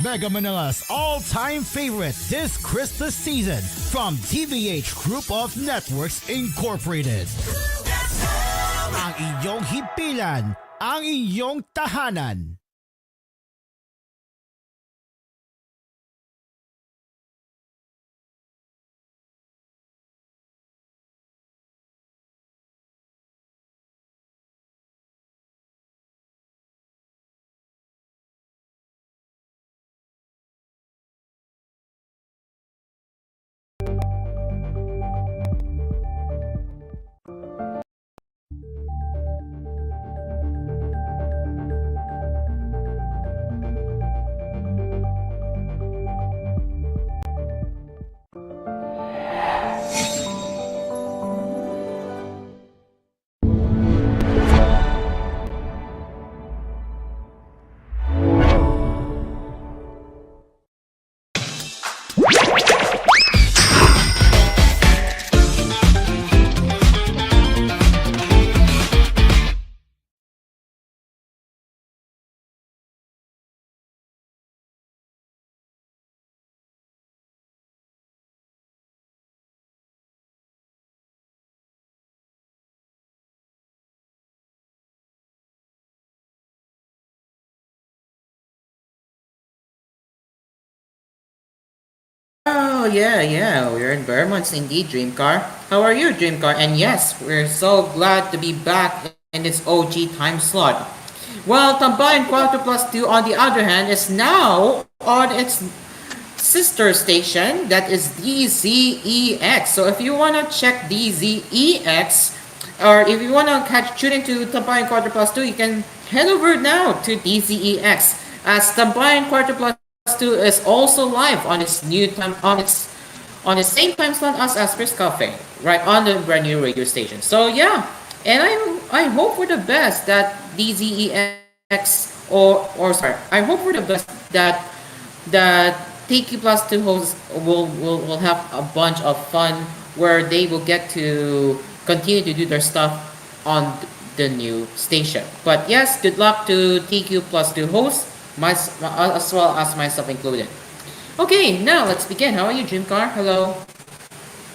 Mega Manila's all-time favorite this Christmas season from TVH Group of Networks Incorporated. Ang inyong himpilan, ang inyong tahanan. Oh, yeah. We're in Vermont's indeed, Dreamcar. How are you, Dreamcar? And yes, we're so glad to be back in this OG time slot. Well, Tambayan Quarter Plus 2, on the other hand, is now on its sister station, that is DZEX. So if you want to check DZEX, or if you want to tune into Tambayan Quarter Plus 2, you can head over now to DZEX, as Tambayan Quarter Plus 2 is also live on its new time on the same time slot as Asphere's Cafe, right on the brand new radio station. So yeah, and I hope for the best that DZEX or sorry, I hope for the best that TQ Plus 2 hosts will have a bunch of fun where they will get to continue to do their stuff on the new station. But yes, good luck to TQ Plus 2 hosts, as well as myself included. Okay, now let's begin. How are you, Dreamcar? Hello.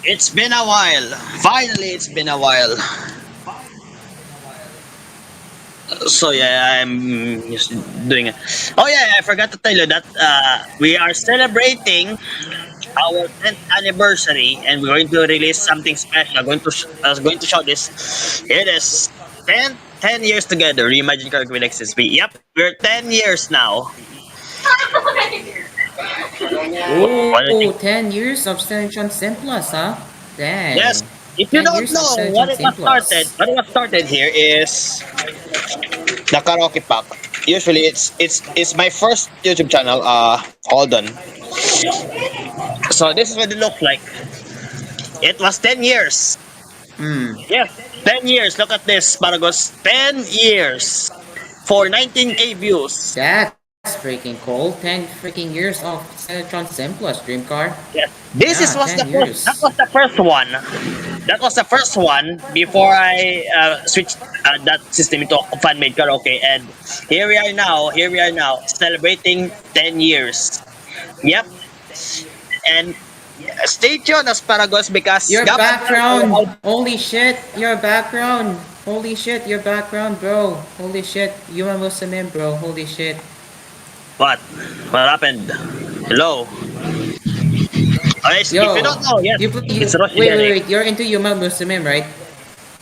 It's been a while. Finally, it's been a while. So yeah, I'm just doing it. Oh yeah, I forgot to tell you that we are celebrating our 10th anniversary, and we're going to release something special. I'm going to show this. It is 10 years together. Reimagine Correct with XSP. Yep, we're 10 years now. What do you Oh, think? 10 years of Station Simplus, huh? Yes. Dang. If you 10 don't years of know Station Simplus. what it was started here is the karaoke pack. Usually, it's my first YouTube channel. Hold on. So this is what it looks like. It was 10 years. Hmm. Yes, 10 years. Look at this, Paragos. 10 years for 19K views. That's freaking cool. 10 freaking years of Senatron Simplus, Dreamcar. Yes. This Yeah, is was 10 the first. That years. was the first one. That was the first one before I switched that system into fan made karaoke, and here we are now. Here we are now celebrating 10 years. Yep. And stay tuned, Asparagos, because Your Gapan background! Holy shit! Your background! Holy shit, your background, bro! Holy shit, you are Muslim, bro. Holy shit. what? What happened? Hello. If you Yo, don't know, yes, it's Rosh wait. You're into Yuma Muslim, right?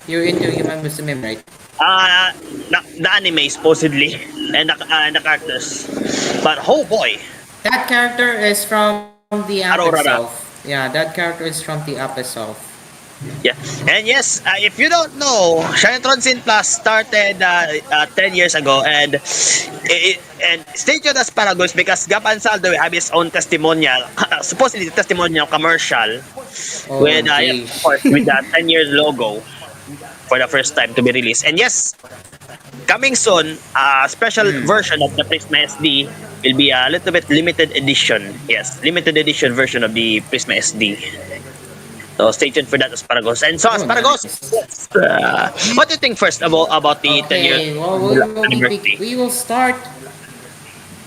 You're into Yuma Muslim, right? Uh, the anime supposedly, and the characters, but oh boy, That character is from the app Aurora. itself. Yeah, that character is from the app itself. Yeah, and yes, if you don't know, Shannon Sin Plus started 10 years ago, and stay tuned as Paragos because Gapan Saldo will have his own testimonial, supposedly testimonial commercial Oh, with yeah, of geez. course, with the 10 years logo for the first time to be released. And yes, coming soon, a special version of the Prisma SD will be a little bit limited edition. Yes, limited edition version of the Prisma SD. So stay tuned for that, Asparagos. And so, Oh, Asparagos, nice. what do you think first about the 10 years Okay, well, anniversary? we will start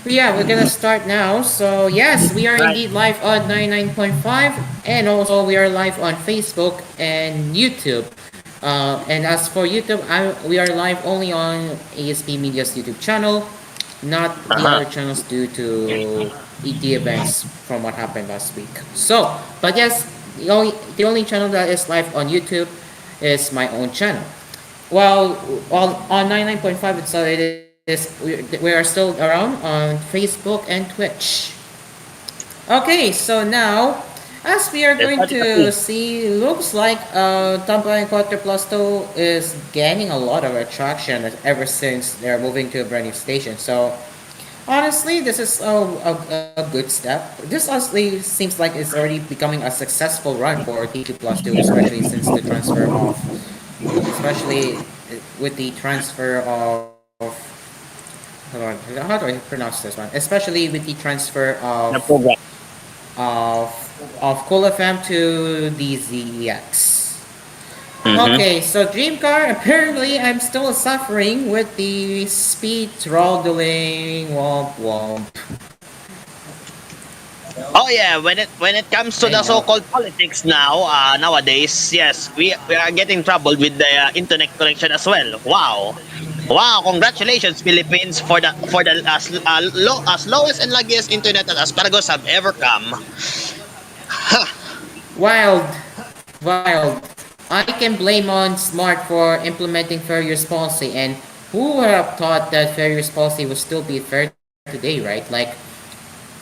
Yeah, we're gonna start now. So yes, we are Right. indeed live on 99.5, and also we are live on Facebook and YouTube. And as for YouTube, we are live only on ASP Media's YouTube channel, not the Uh-huh. other channels due to ET events from what happened last week. So, but yes, the only channel that is live on YouTube is my own channel. Well, on 99.5 we are still around on Facebook and Twitch. Okay, so now, as we are That's going what it to is. see, looks like Tampa Quarter Plus 2 is gaining a lot of attraction ever since they're moving to a brand new station. So, honestly, this is a good step. This honestly seems like it's already becoming a successful run for T2 Plus 2, especially since the transfer of especially with the transfer of hold on, how do I pronounce this one? Especially with the transfer The program. of of Cool FM to the ZEX. Mm-hmm. Okay, so Dream Car, apparently I'm still suffering with the speed throttling womp womp. Oh yeah, when it comes to I the know. so-called politics now, nowadays, yes, we are getting troubled with the internet connection as well. Wow, wow! Congratulations, Philippines, for the lowest and laggiest internet that Asparagus have ever come. Wild, wild. I can blame on Smart for implementing fair use policy, and who would have thought that fair use policy would still be fair today, right? Like,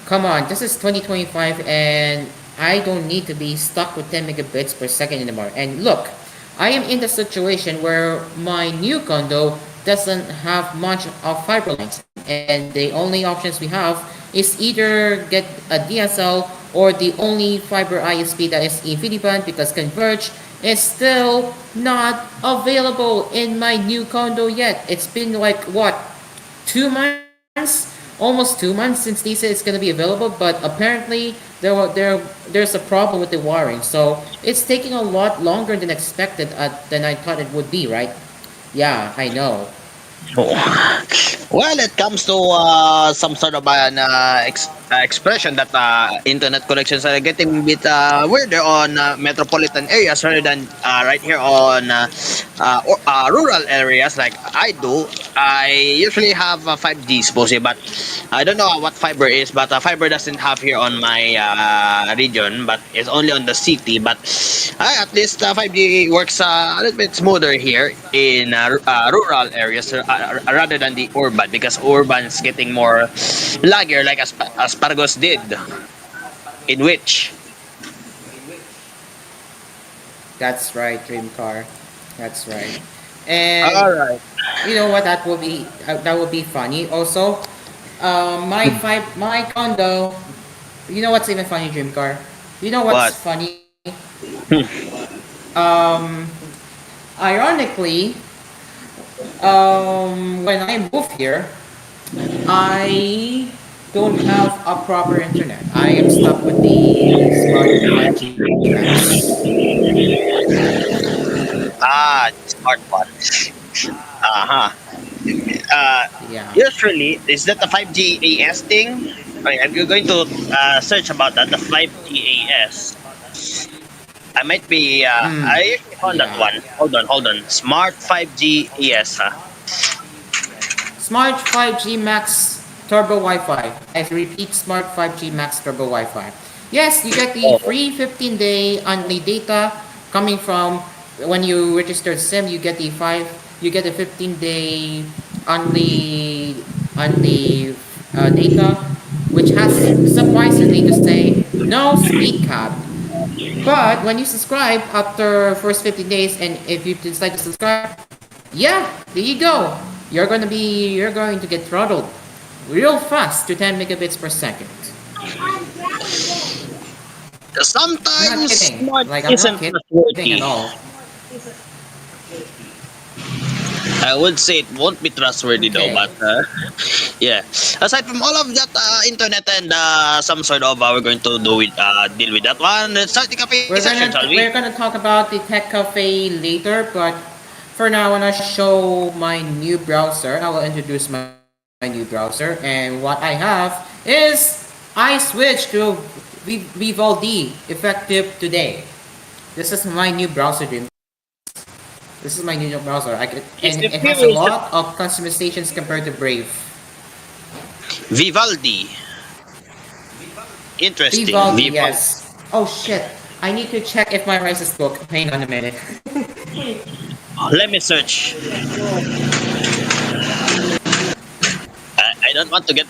come on, this is 2025 and I don't need to be stuck with 10 megabits per second anymore. And look, I am in the situation where my new condo doesn't have much of fiber lines, and the only options we have is either get a DSL or the only fiber ISP that is InfiniBand, because Converge is still not available in my new condo yet. It's been like what, 2 months, almost 2 months since they said it's gonna be available, but apparently there's a problem with the wiring, so it's taking a lot longer than expected than I thought it would be, right? Yeah, I know. Well, it comes to some sort of an expression that internet connections are getting a bit weirder on metropolitan areas rather than right here on rural areas like I do. I usually have 5G supposedly, but I don't know what fiber is. But fiber doesn't have here on my region, but it's only on the city. But at least 5G works a little bit smoother here in rural areas rather than the urban, because urban is getting more laggier like Asparagus did, in which That's right, Dream Car. That's right. And all right. you know what? That would be funny. Also, my condo. You know what's even funny, Dream Car? You know what's What? funny? Hmm. Um, Ironically, when I moved here, I don't have a proper internet. I am stuck with the Smart 5G Max. The smart one. Uh-huh. Uh, Yeah. Usually, is that the 5G AS thing? Okay, I'm going to search about that, the 5G AS. I might be, Mm. I usually found that Yeah. one. Hold on. Smart 5G AS, huh? Smart 5G Max Turbo Wi-Fi. I repeat, Smart 5G Max Turbo Wi-Fi. Yes, you get the Oh. free 15-day unlimited data coming from when you register SIM. You get a 15-day only data, which has surprisingly to say no speed cap. But when you subscribe after first 15 days, and if you decide to subscribe, yeah, there you go. You're going to get throttled real fast to 10 megabits per second. I'm not Sometimes kidding. smart Like, I'm not isn't kidding at trustworthy. all. I would say it won't be trustworthy though, Okay. but yeah. Aside from all of that internet and some sort of we're going to deal with that one. Let's start the cafe session, shall we? We're gonna talk about the tech cafe later, but for now I wanna show my new browser. I will introduce my new browser. new browser, and what I have is I switched to Vivaldi effective today. This is my new browser, Dream. This is my new browser. Is And the it has a previous lot of customizations compared to Brave. Vivaldi? Interesting. Vivaldi, Vivaldi. yes. Oh shit! I need to check if my rice is cooked. Hang on a minute. Let me search. I don't want to get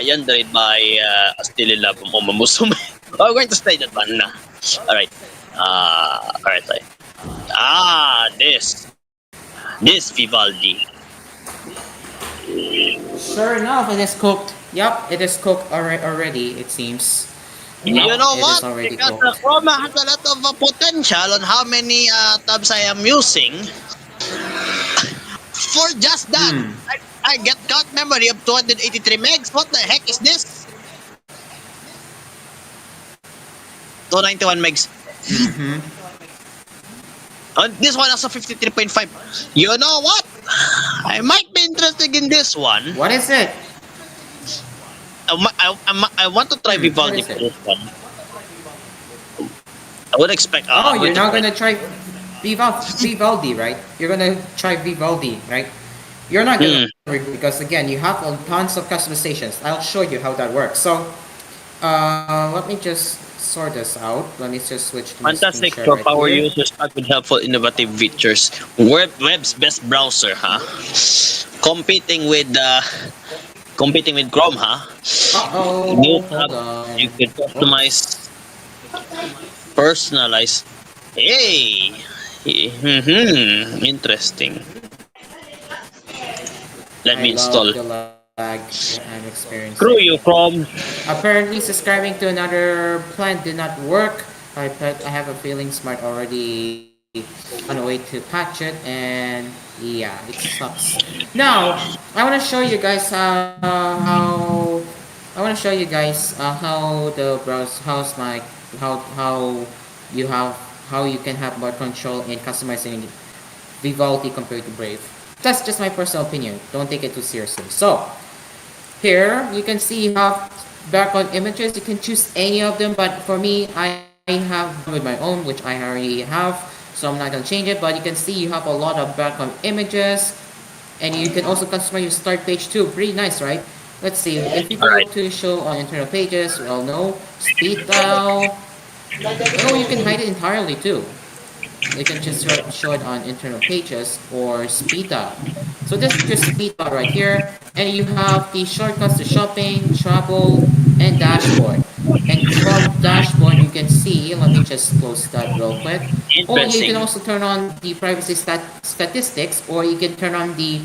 yandred by Astili Lab o Mamusum. I'm going to stay that one na. Alright. Alright. This Vivaldi. Sure enough, it is cooked. Yup, it is cooked already. It seems. You Yup, know it is what? already Because cooked. Chroma has a lot of potential on how many tabs I am using. For just that, Hmm. I get count memory of 283 megs. What the heck is this? 291 megs. Mm-hmm. This one also 53.5. You know what? I might be interested in this one. What is it? I want to try What Vivaldi is for it? this one. I would expect. Oh, I'm you're going to not try. gonna try Vivaldi, right? You're gonna try Vivaldi, right? You're not gonna Hmm. because again, you have tons of customizations. I'll show you how that works. So, let me just sort this out. Let me just switch to my screen Fantastic share for right power here. users start with helpful innovative features. Web's best browser, huh? Competing with Chrome, huh? New Uh-oh, hold tab, you on. can Whoops. customize, personalize. Hey, interesting. Let I me install. love the lag I'm Screw experiencing. you, Chrome. Apparently, subscribing to another plan did not work. I have a feeling Smart already on a way to patch it, and yeah, it sucks. Now, I want to show you guys I want to show you guys how the browse how's my how you have how you can have more control in customizing Vivaldi compared to Brave. That's just my personal opinion. Don't take it too seriously. So, here you can see you have background images. You can choose any of them, but for me, I have one with my own, which I already have, so I'm not gonna change it. But you can see you have a lot of background images, and you can also customize your start page too. Pretty nice, right? Let's see. If you All go right. to show on internal pages, well, no speed dial. Oh, you can hide it entirely too. You can just show it on internal pages or speed dial. So this is just speed dial right here, and you have the shortcuts to shopping, travel, and dashboard. And from dashboard, you can see. Let me just close that real quick. Oh, yeah, you can Interesting. also turn on the privacy statistics, or you can turn on the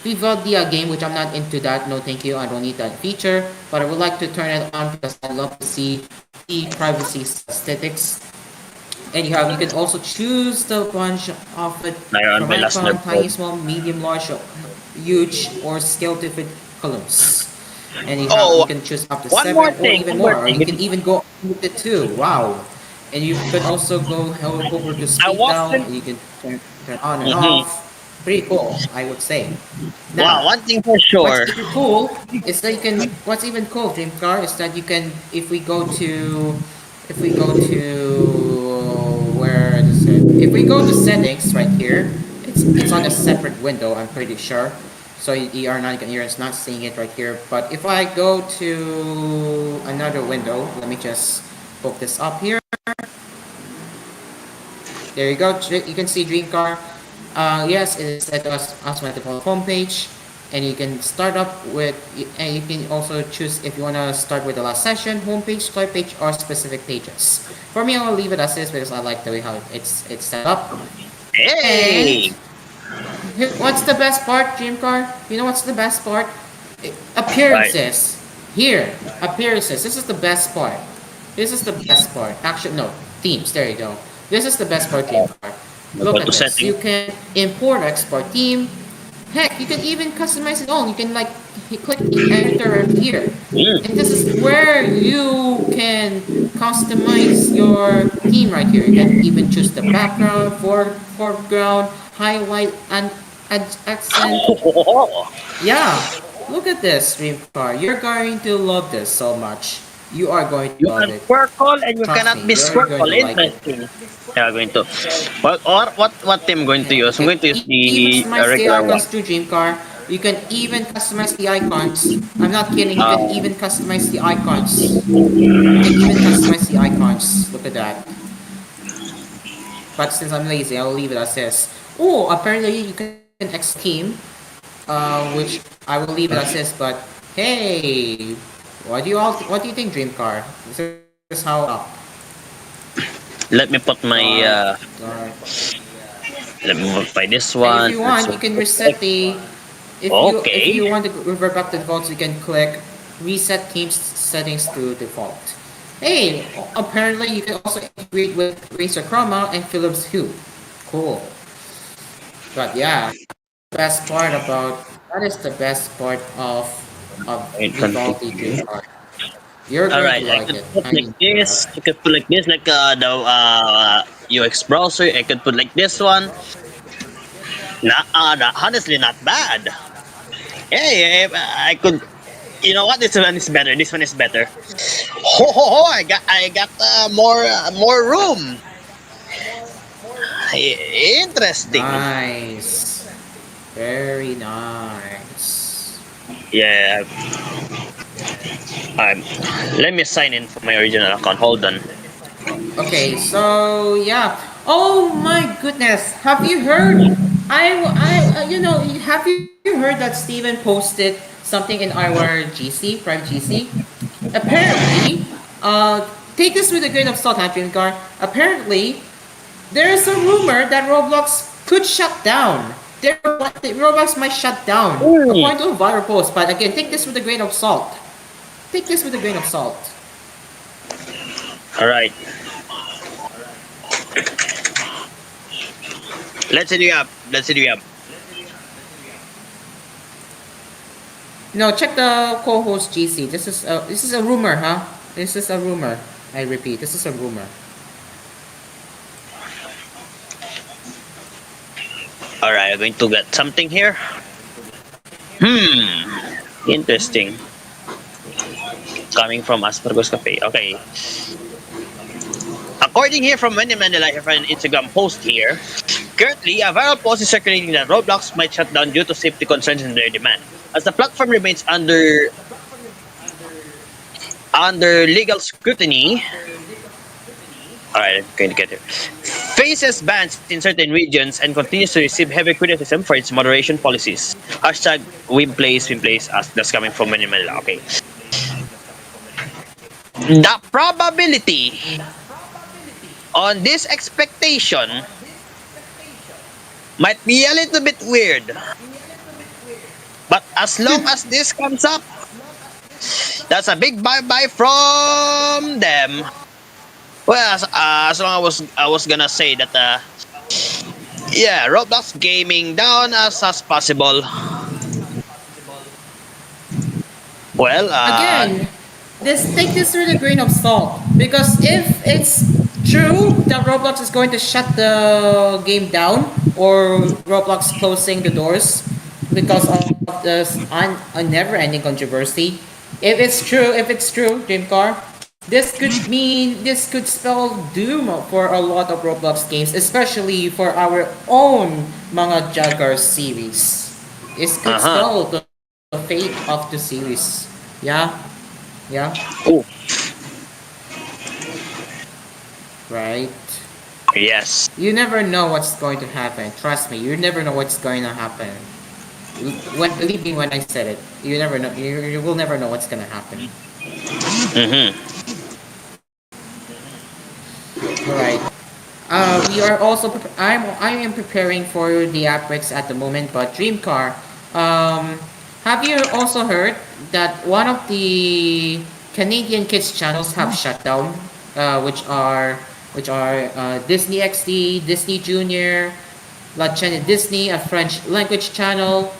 Vivaldia game, which I'm not into that. No, thank you. I don't need that feature, but I would like to turn it on because I love to see the privacy statistics. And you can also choose the bunch of it Now on from my last nerve icon, tiny, probe. small, medium, large, huge, or scale to fit columns. And you Oh, can choose up to one more 7 or thing. even One more more, or you thing. can even go with the 2. Wow! And you can also go over to I speed down, wasn't. and you can turn on and Mhm. off. Pretty cool, I would say. Wow, Now, one thing for what's sure. even cool is that you can. What's even cool, Dreamcar, is that you can. If we go to where is it? If we go to settings right here, it's on a separate window. I'm pretty sure. So you're not seeing it right here. But if I go to another window, let me just poke this up here. There you go. You can see Dream Car. Yes, it is set as my default homepage, and you can start up with, and you can also choose if you want to start with the last session, homepage, start page, or specific pages. For me, I'll leave it as is because I like the way how it's set up. And Hey, what's the best part, Dream Car? You know what's the best part? right. Appearances. Here, appearances. This is the best part. This is the best part. Actually, no, themes. There you go. This is the best part, Dream Car. Go Look to at this. setting. You can import or export theme. Heck, you can even customize it all. You can like click the editor right here. Mm. And this is where you can customize your theme right here. You can even choose the background, foreground, highlight, and accent. Yeah. Look at this, Dream Car. You're going to love this so much. You are going to You love can it. Squircle and you Trust cannot me, be you're going Squircle. to like it. Interesting. Yeah, going to. Well, or what team I'm going to use? I'm You going to can use even the customize the regular icons one. through Dream Car. You can even customize the icons. I'm not kidding. You can Uh, even customize the icons. You can even customize the icons. Look at that. But since I'm lazy, I'll leave it as is. Oh, apparently you can X team, which I will leave it as is. But hey, what do you think, Dream Car? This is how it up. let me put my Dark, dark. let me modify this And if one. you Let's want, you can reset the. If okay. you want to revert back to default, you can click reset team settings to default. Hey, apparently you can also integrate with Razer Chroma and Philips Hue. Cool. But yeah, that is the best part of Wait, Vivaldi Dream continue. Card. You're All going to right, I like could it. put I like mean, this. I could put like this, like the UX browser. I could put like this one. Honestly, not bad. Hey, I could. You know what? This one is better. This one is better. Ho ho ho! I got more room. Interesting. nice. Very nice. Yeah. Um, let me sign in for my original account. Hold on. Okay, so yeah. Oh my goodness! Have you heard? Have you heard that Steven posted something in our GC, Prime GC? Apparently, take this with a grain of salt, Dreamcar. Apparently, there is a rumor that Roblox could shut down. Roblox might shut down, Hmm. according to a viral post. But again, take this with a grain of salt. Take this with a grain of salt. All right. Let's hit you up. Let's hit you up. No, check the co-host GC. This is a rumor, huh? This is a rumor. I repeat, this is a rumor. All right. I'm going to get something here. Hmm. Interesting. Coming from Asperger's Cafe. Okay. According here from Wendy Mandela, here from an Instagram post here, currently a viral post is circulating that Roblox might shut down due to safety concerns in their demand. As the platform remains under legal scrutiny, alright, I'm going to get it. Faces bans in certain regions and continues to receive heavy criticism for its moderation policies. Hashtag win plays us. That's coming from Wendy Mandela. Okay. The probability on this expectation might be a little bit weird. But as long as this comes up, that's a big bye bye from them. Well, as long as I was gonna say that, yeah, Roblox gaming down as possible. Well, Again, this take this with a grain of salt because if it's true that Roblox is going to shut the game down or Roblox closing the doors because of this a never-ending controversy, if it's true, Dreamcar, this could spell doom for a lot of Roblox games, especially for our own mga Jagger series. This could huh. spell the fate of the series. Yeah, yeah, Oh, right. yes. You never know what's going to happen. Trust me, you never know what's going to happen. Believe me when I said it. You never know. You will never know what's going to happen. Mm-hmm. All right. We are also. I am preparing for the outbreaks at the moment. But Dreamcar, have you also heard that one of the Canadian kids channels have shut down, which are Disney XD, Disney Junior, La Chaîne Disney, a French language channel,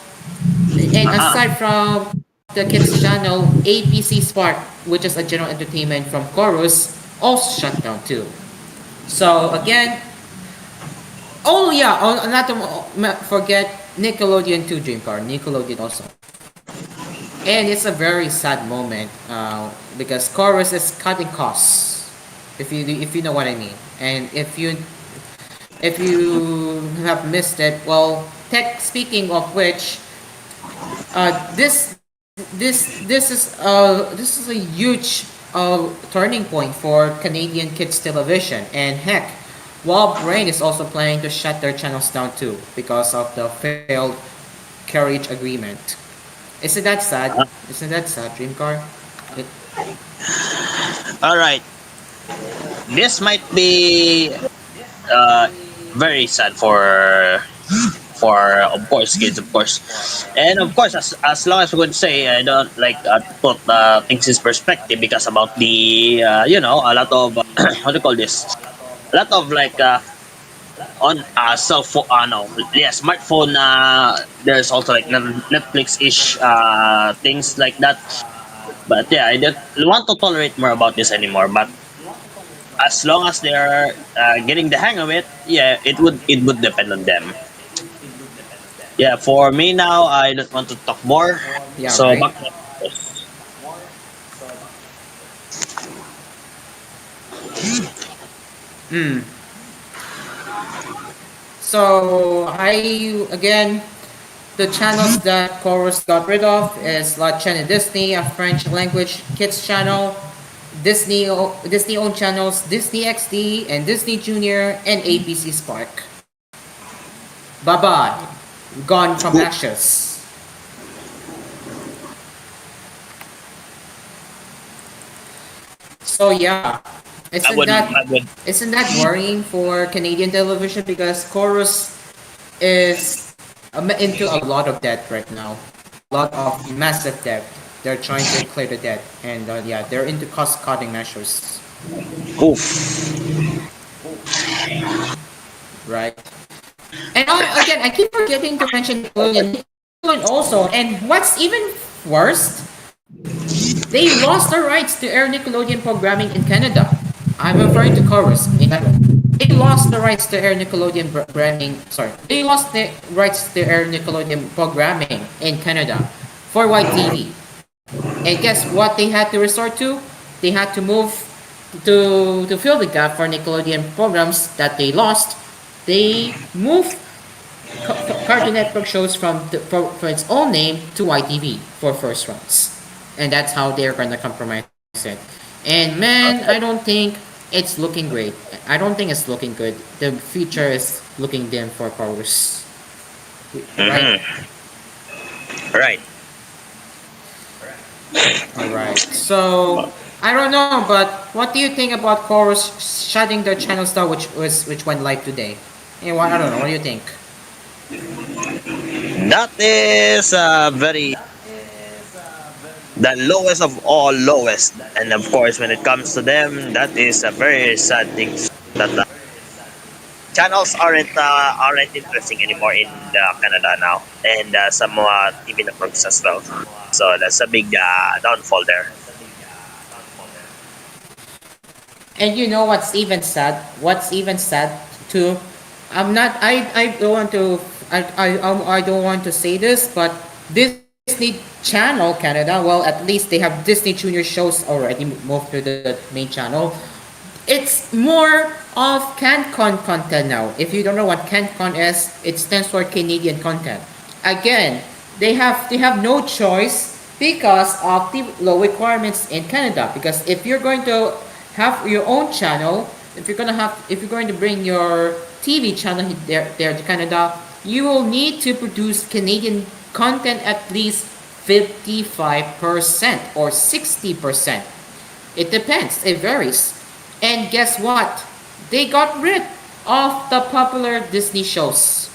and Uh-huh. aside from the kids channel, APC Spark, which is a general entertainment from Chorus, also shut down too. So again, oh yeah, not to forget Nickelodeon too, Dreamcar. Nickelodeon also. And it's a very sad moment because Chorus is cutting costs, if you know what I mean. And if you have missed it, well, tech. Speaking of which, this is a huge turning point for Canadian kids television, and heck, Wall Brain is also planning to shut their channels down too because of the failed carriage agreement. Isn't that sad? Isn't that sad, Dream Car? It, All right, this might be uh, very sad for of course kids, of course, and of course as long as we would say I don't like put things in perspective because about the a lot of what do you call this, a lot of like on cell phone no, yeah, smartphone, there's also like Netflix ish things like that. But yeah, I don't want to tolerate more about this anymore. But as long as they're getting the hang of it, yeah, it would depend on them. Yeah, for me now, I don't want to talk more. yeah, So right. back. Mm. So I again, the channels that Chorus got rid of is La Chaîne Disney, a French language kids channel, Disney owned channels, Disney XD and Disney Junior and ABC Spark. Bye bye, gone from Ooh, ashes. So yeah, I isn't would, that I would. isn't that worrying for Canadian television because Chorus is into a lot of debt right now, a lot of massive debt. They're trying to clear the debt, and yeah, they're into cost cutting measures, Oof. right? And again, I keep forgetting to mention Nickelodeon also. And what's even worse, they lost the rights to air Nickelodeon programming in Canada. I'm referring to Chorus in Canada. They lost the rights to air Nickelodeon programming. Sorry, they lost the rights to air Nickelodeon programming in Canada for YTV. And guess what they had to resort to? They had to move to fill the gap for Nickelodeon programs that they lost. They moved Cartoon Network shows for its own name to YTV for first runs, and that's how they're gonna compromise it. And man, I don't think it's looking great. I don't think it's looking good. The future is looking dim for Chorus, right? Hmm. Right. All right. So I don't know, but what do you think about Chorus shutting their channels down, which went live today? And what I don't know. What do you think? That is very the lowest of all lowest, and of course, when it comes to them, that is a very sad thing that channels aren't interesting anymore in Canada now, and some TV networks as well. So that's a big downfall there. And you know what's even sad? What's even sad too? I'm not. I don't want to. I don't want to say this, but Disney Channel Canada. Well, at least they have Disney Junior shows already moved to the main channel. It's more of CanCon content now. If you don't know what CanCon is, it stands for Canadian content. Again, they have no choice because of the low requirements in Canada. Because if you're going to have your own channel, if you're going to bring your TV channel there to Canada, you will need to produce Canadian content at least 55% or 60%. It depends. It varies. And guess what? They got rid of the popular Disney shows.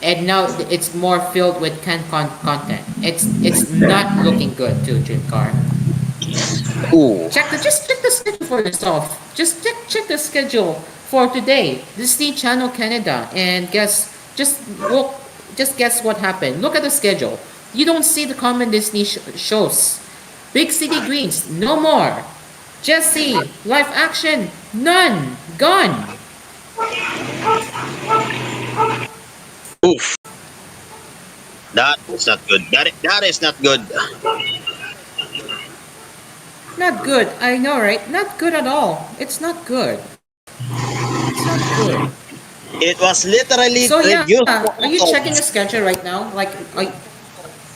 And now it's more filled with content. It's not looking good to Dream Car. Ooh. Just check the schedule for yourself. Just check the schedule for today. Disney Channel Canada, and look just guess what happened. Look at the schedule. You don't see the common Disney shows. Big City Greens, no more. Jesse, live action, none, gone. Oof. That is not good. That is not good. Not good. I know, right? Not good at all. It's not good. It's not good. It was So literally yeah, reduced are to you checking the atoms. schedule right now?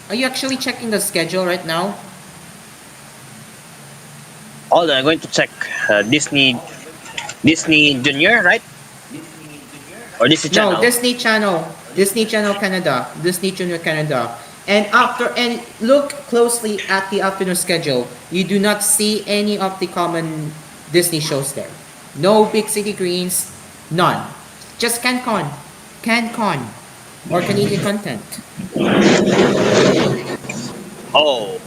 Are you actually checking the schedule right now? Hold on, I'm going to check Disney Junior, right? Or Disney No, Channel. Disney Channel Canada, Disney Junior Canada. And look closely at the afternoon schedule. You do not see any of the common Disney shows there. No Big City Greens, none. Just CanCon, or Canadian content. Oh,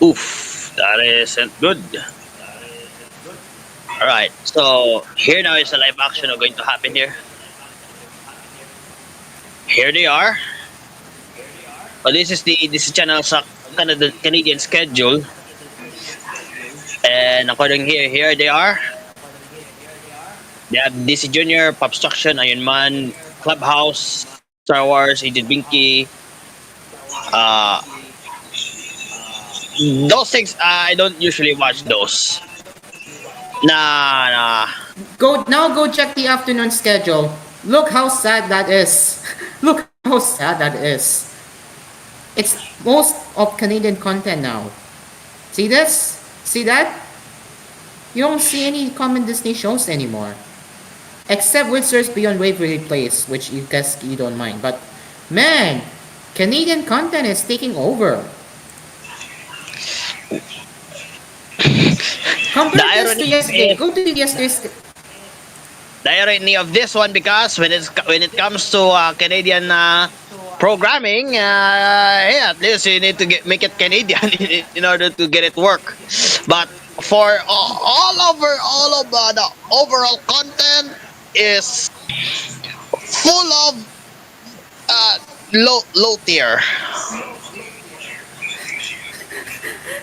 oof, that isn't good. All right, so here now is a live action going to happen here. Here they are. Oh, this is channel sa Canadian schedule, and according here they are. They have DC Junior, Popstruction, Iron Man, Clubhouse, Star Wars, Agent Binky. Uh, those things I don't usually watch those. Nah. Go check the afternoon schedule. Look how sad that is. Look how sad that is. It's most of Canadian content now. See this? See that? You don't see any common Disney shows anymore. Except Wizards Beyond Waverly Place, which you guess you don't mind. But man, Canadian content is taking over. The Compare this to irony yesterday. is Go to yesterday's. the irony of this one, because when it comes to Canadian programming, yeah, at least you need to make it Canadian in order to get it work. But for all of the overall content is full of low tier.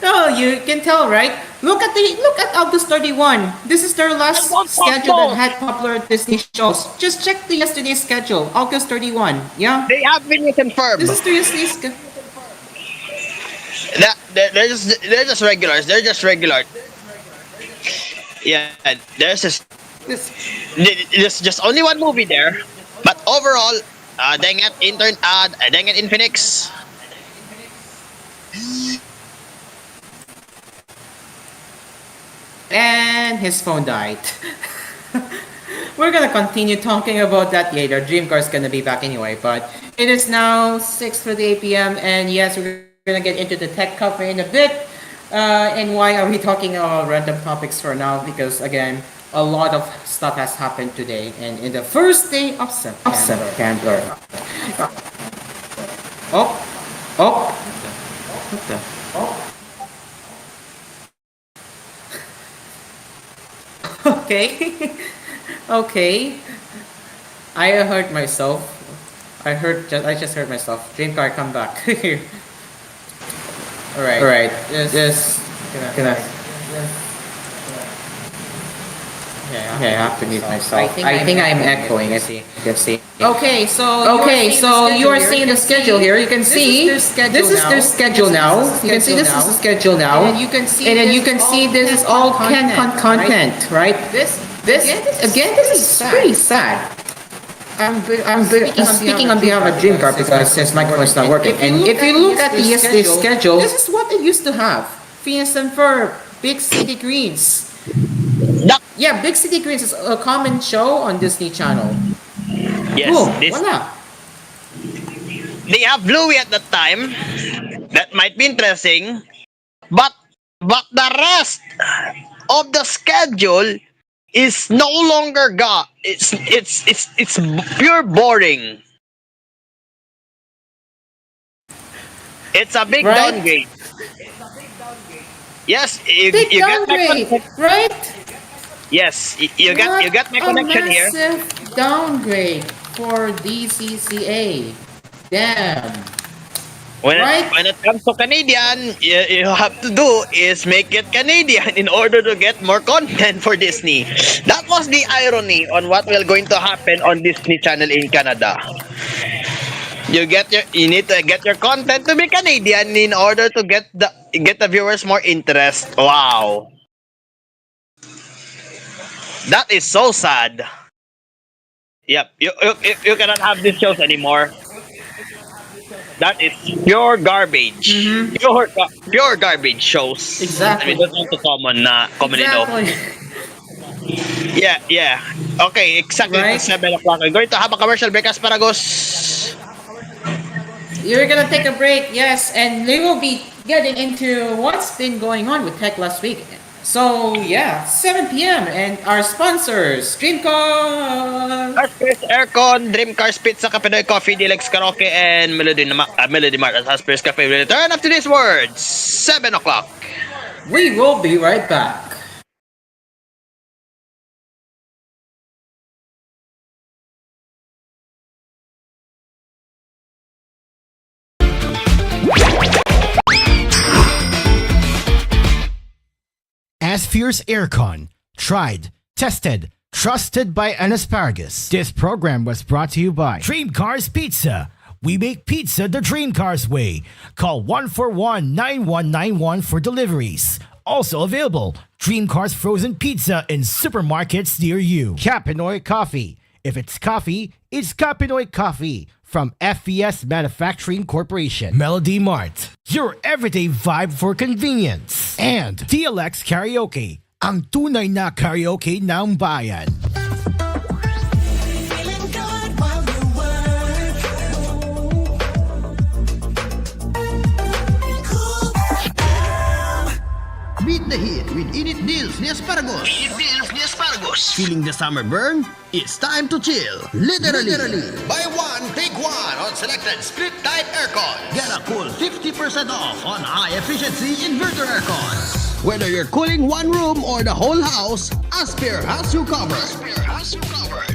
Oh, you can tell, right? Look at August 31. This is their I last want schedule that more. had popular Disney shows. Just check the yesterday's schedule, August 31. Yeah, They have been confirmed. this is the yesterday's schedule. They're just regulars. They're just regular. Yeah, This. there's just only one movie there, but overall, dang it in Phoenix. And his phone died. We're gonna continue talking about that later. Dreamcar's gonna be back anyway, but it is now 6:58 p.m. and yes, we're gonna get into the tech cover in a bit. And why are we talking about random topics for now? Because again, a lot of stuff has happened today, and in the first day of September. Oh, oh, what the? Okay. Okay. I hurt myself. I just hurt myself. Dreamcar, come back. Alright. Alright. Just gonna okay, I have to mute myself. I think I'm echoing. I see. You see. Okay, so you are seeing the schedule here. You can see this is their schedule now. You can see this is the schedule now. And then you can see this is all content, right? This is pretty sad. I'm speaking on behalf of Dreamcar because his microphone is not working. And if you look at the yesterday's schedule, this is what it used to have. Phineas and Ferb, Big City Greens. Duck. Yeah, Big City Greens is a common show on Disney Channel. Yes, Boom, this voila. they have Bluey at that time. That might be interesting, but the rest of the schedule is no longer got. It's pure boring. It's a big Right? downgrade. Yes, you, Big you get my downgrade, connection. right? Yes, you got my What connection a here. massive downgrade for DCCA. Damn. Right? When it comes to Canadian, you have to do is make it Canadian in order to get more content for Disney. That was the irony on what will going to happen on Disney Channel in Canada. You need to get your content to be Canadian in order to get the viewers more interest. Wow. That is so sad. Yep, you cannot have these shows anymore. That is pure garbage. Pure garbage shows. Exactly. I mean, that's not the common Exactly. Yeah. Okay, exactly Right. at 7 o'clock. We're going to have a commercial break, Asparagos. You're gonna take a break, yes, and we will be getting into what's been going on with tech last week. So yeah, 7 p.m. and our sponsors, Dreamcast. Asphere's Aircon, Dream Cars Pizza, Kapinoy Coffee, Deluxe Karaoke, and Melody Mart at Asphere's Cafe will return after these words. 7 o'clock. We will be right back. Asphere's Aircon. Tried, tested, trusted by an asparagus. This program was brought to you by Dream Cars Pizza. We make pizza the Dream Cars way. Call 141-9191 for deliveries. Also available, Dream Cars Frozen Pizza in supermarkets near you. Kapinoy Coffee. If it's coffee, it's Kapinoy Coffee from FVS Manufacturing Corporation. Melody Mart, your everyday vibe for convenience. And DLX Karaoke, ang tunay na karaoke ng bayan. Feeling good while you work. Cool. Beat the heat with Init Deals ni Asparagus. Feeling the summer burn? It's time to chill. Literally. Buy one, take one on selected split type aircon. Get a cool 50% off on high efficiency inverter aircons. Whether you're cooling one room or the whole house, Asphere has you covered.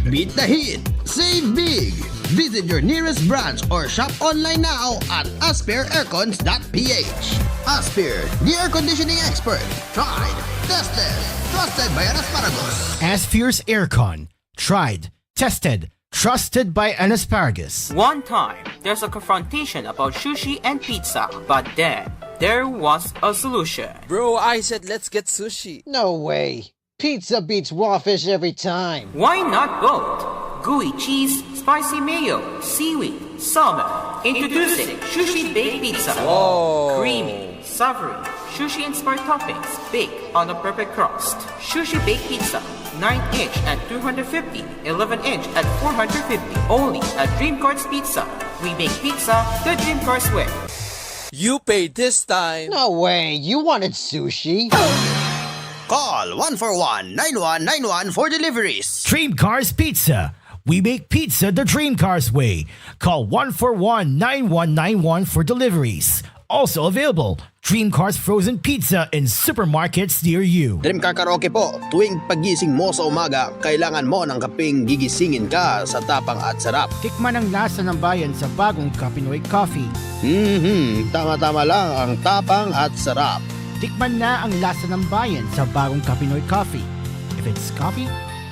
Beat the heat. Save big. Visit your nearest branch or shop online now at asphereaircons.ph. Asphere, the air conditioning expert. Tried, tested, trusted by an asparagus. Asphere's Aircon. Tried, tested, trusted by an asparagus. One time, there's a confrontation about sushi and pizza, but then there was a solution. Bro, I said let's get sushi. No way. Pizza beats raw fish every time. Why not both? Gooey cheese, spicy mayo, seaweed, salmon. Introducing Sushi Baked Pizza. Creamy, savory, sushi-inspired toppings baked on a perfect crust. Sushi Baked Pizza. 9-inch at 250, 11-inch at 450. Only at Dream Cars Pizza. We make pizza the Dream Cars way. You paid this time. No way. You wanted sushi? Call 141-9191 for deliveries. Dream Cars Pizza. We make pizza the Dream Cars way. Call 141-9191 for deliveries. Also available, Dream Cars Frozen Pizza in supermarkets near you. Dream Car Karaoke po, tuwing pagising mo sa umaga, kailangan mo ng kapeng gigisingin ka sa tapang at sarap. Tikman ang lasa ng bayan sa bagong Kapinoy Coffee. Tama-tama lang ang tapang at sarap. Tikman na ang lasa ng bayan sa bagong Kapinoy Coffee. If it's coffee,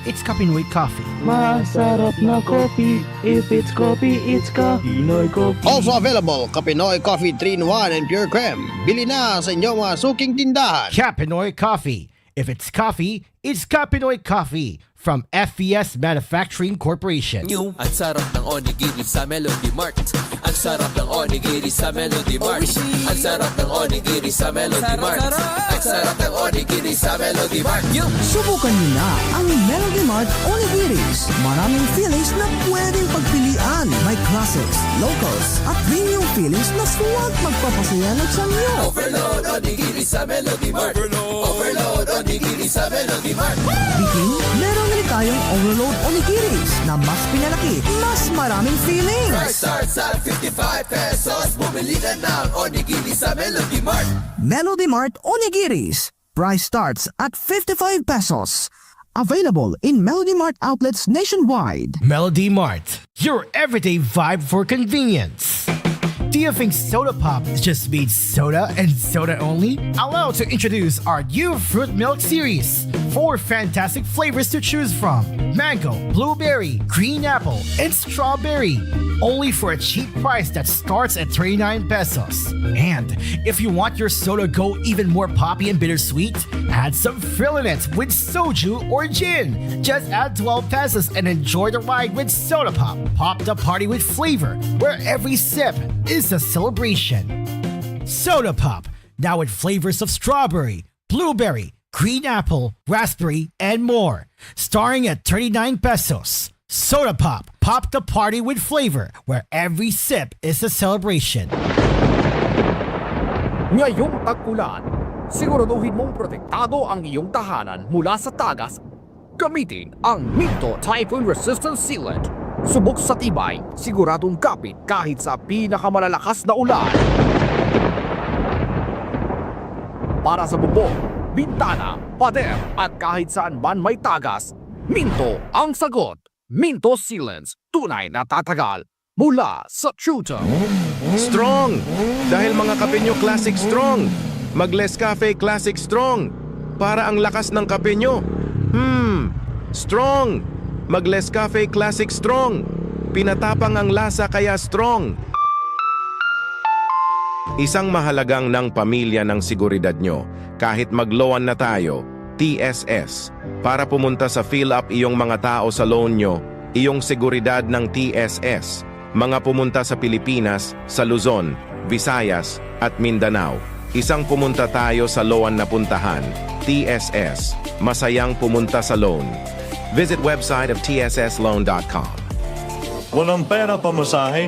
it's Kapinoy Coffee. Masarap na coffee. If it's coffee, it's Kapinoy Coffee. Also available, Kapinoy Coffee 3-in-1 and Pure Creme. Bili na sa inyong mga suking tindahan. Kapinoy Coffee. If it's coffee, it's Kapinoy Coffee from FVS Manufacturing Corporation. Ang sarap ng onigiri sa Melody Mart. Ang sarap ng onigiri sa Melody Mart. Ang sarap ng onigiri sa Melody Mart. Ang sarap ng onigiri sa Melody Mart. Subukan niyo na ang Melody Mart Onigiris. Maraming fillings na pwedeng pagpilian. May classics, locals, at premium fillings na suwag magpapasaya ng sanyo. Overload onigiri sa Melody Mart. Overload onigiri sa Melody Mart. Bikin, meron rin tayong Overload Onigiris na mas pinalaki, mas maraming fillings. Price starts at 55 pesos. Bumili na ng onigiri sa Melody Mart. Melody Mart Onigiris. Price starts at 55 pesos. Available in Melody Mart outlets nationwide. Melody Mart, your everyday vibe for convenience. Do you think soda pop just means soda and soda only? Allow to introduce our new fruit milk series. 4 fantastic flavors to choose from: mango, blueberry, green apple, and strawberry. Only for a cheap price that starts at 39 pesos. And if you want your soda go even more poppy and bittersweet, add some fill in it with soju or gin. Just add 12 pesos and enjoy the ride with Soda Pop. Pop the party with flavor, where every sip is a celebration. Soda Pop, now with flavors of strawberry, blueberry, green apple, raspberry, and more. Starting at 39 pesos. Soda Pop, pop the party with flavor, where every sip is a celebration. Ngayong tag-ulan, siguraduhin mong protektado ang iyong tahanan mula sa tagas. Gamitin ang Minto Typhoon Resistant Sealant. Subok sa tibay, siguradong kapit kahit sa pinakamalalakas na ulan. Para sa bubong, bintana, pader at kahit saan man may tagas, Minto ang sagot. Minto Sealants, tunay na tatagal mula sa Chuto. Strong! Dahil mga kape nyo Classic Strong. Mag-Nescafe Classic Strong. Para ang lakas ng kape nyo. Strong! Mag-Nescafe Classic Strong. Pinatapang ang lasa kaya strong. Isang mahalagang ng pamilya ng seguridad nyo. Kahit magloan na tayo, TSS. Para pumunta sa fill up iyong mga tao sa loan nyo, iyong seguridad ng TSS. Mga pumunta sa Pilipinas, sa Luzon, Visayas, at Mindanao. Isang pumunta tayo sa loan na puntahan, TSS. Masayang pumunta sa loan. Visit website of tssloan.com. Walang pera pamasahe?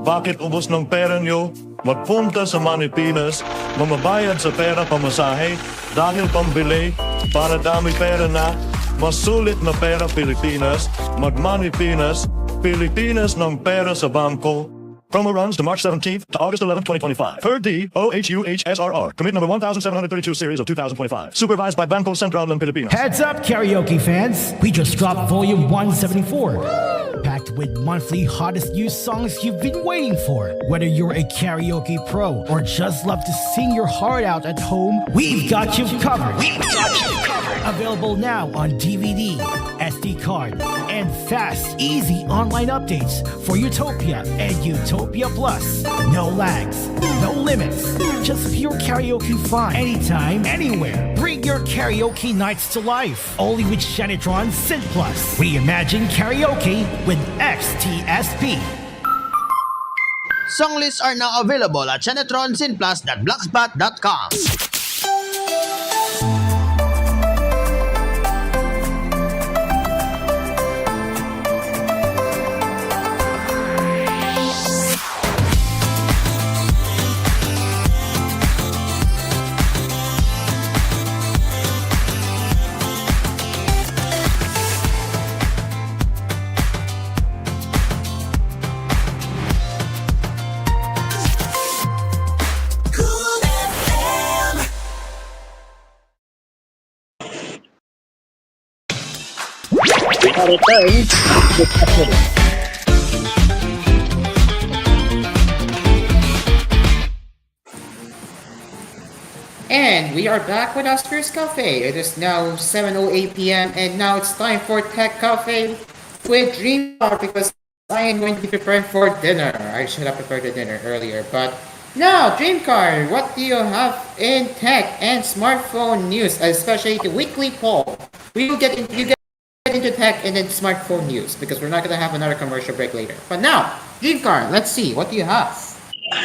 Bakit ubos ng pera nyo? Magpunta sa Manipinas, mamabayad sa pera pamasahe dahil pambili para dami pera na, masulit na pera Pilipinas, mag-Manipinas, Pilipinas ng pera sa bangko. Promo runs to March 17th to August 11, 2025. Per D, OHUHSRR. Commit number 1732 series of 2025. Supervised by Bangko Central ng Pilipinas. Heads up, karaoke fans! We just dropped volume 174. Packed with monthly hottest new songs you've been waiting for. Whether you're a karaoke pro or just love to sing your heart out at home, we've got you covered. Available now on DVD, SD card, and fast, easy online updates for Utopia and Utopia Plus. No lags, no limits, just pure karaoke fun. Anytime, anywhere. Bring your karaoke nights to life. Only with Shanitron Synth Plus. Reimagine karaoke with XTSP. Song lists are now available at shanetronsinplus.blogspot.com. Return. And we are back with Asphere's Cafe. It is now 7:08 p.m. and now it's time for Tech Cafe with Dreamcar because I am going to be preparing for dinner. I should have prepared the dinner earlier, but now Dreamcar, what do you have in tech and smartphone news, especially the weekly poll? We will get into tech and then smartphone news because we're not going to have another commercial break later. But now, Dreamcar, let's see, what do you have?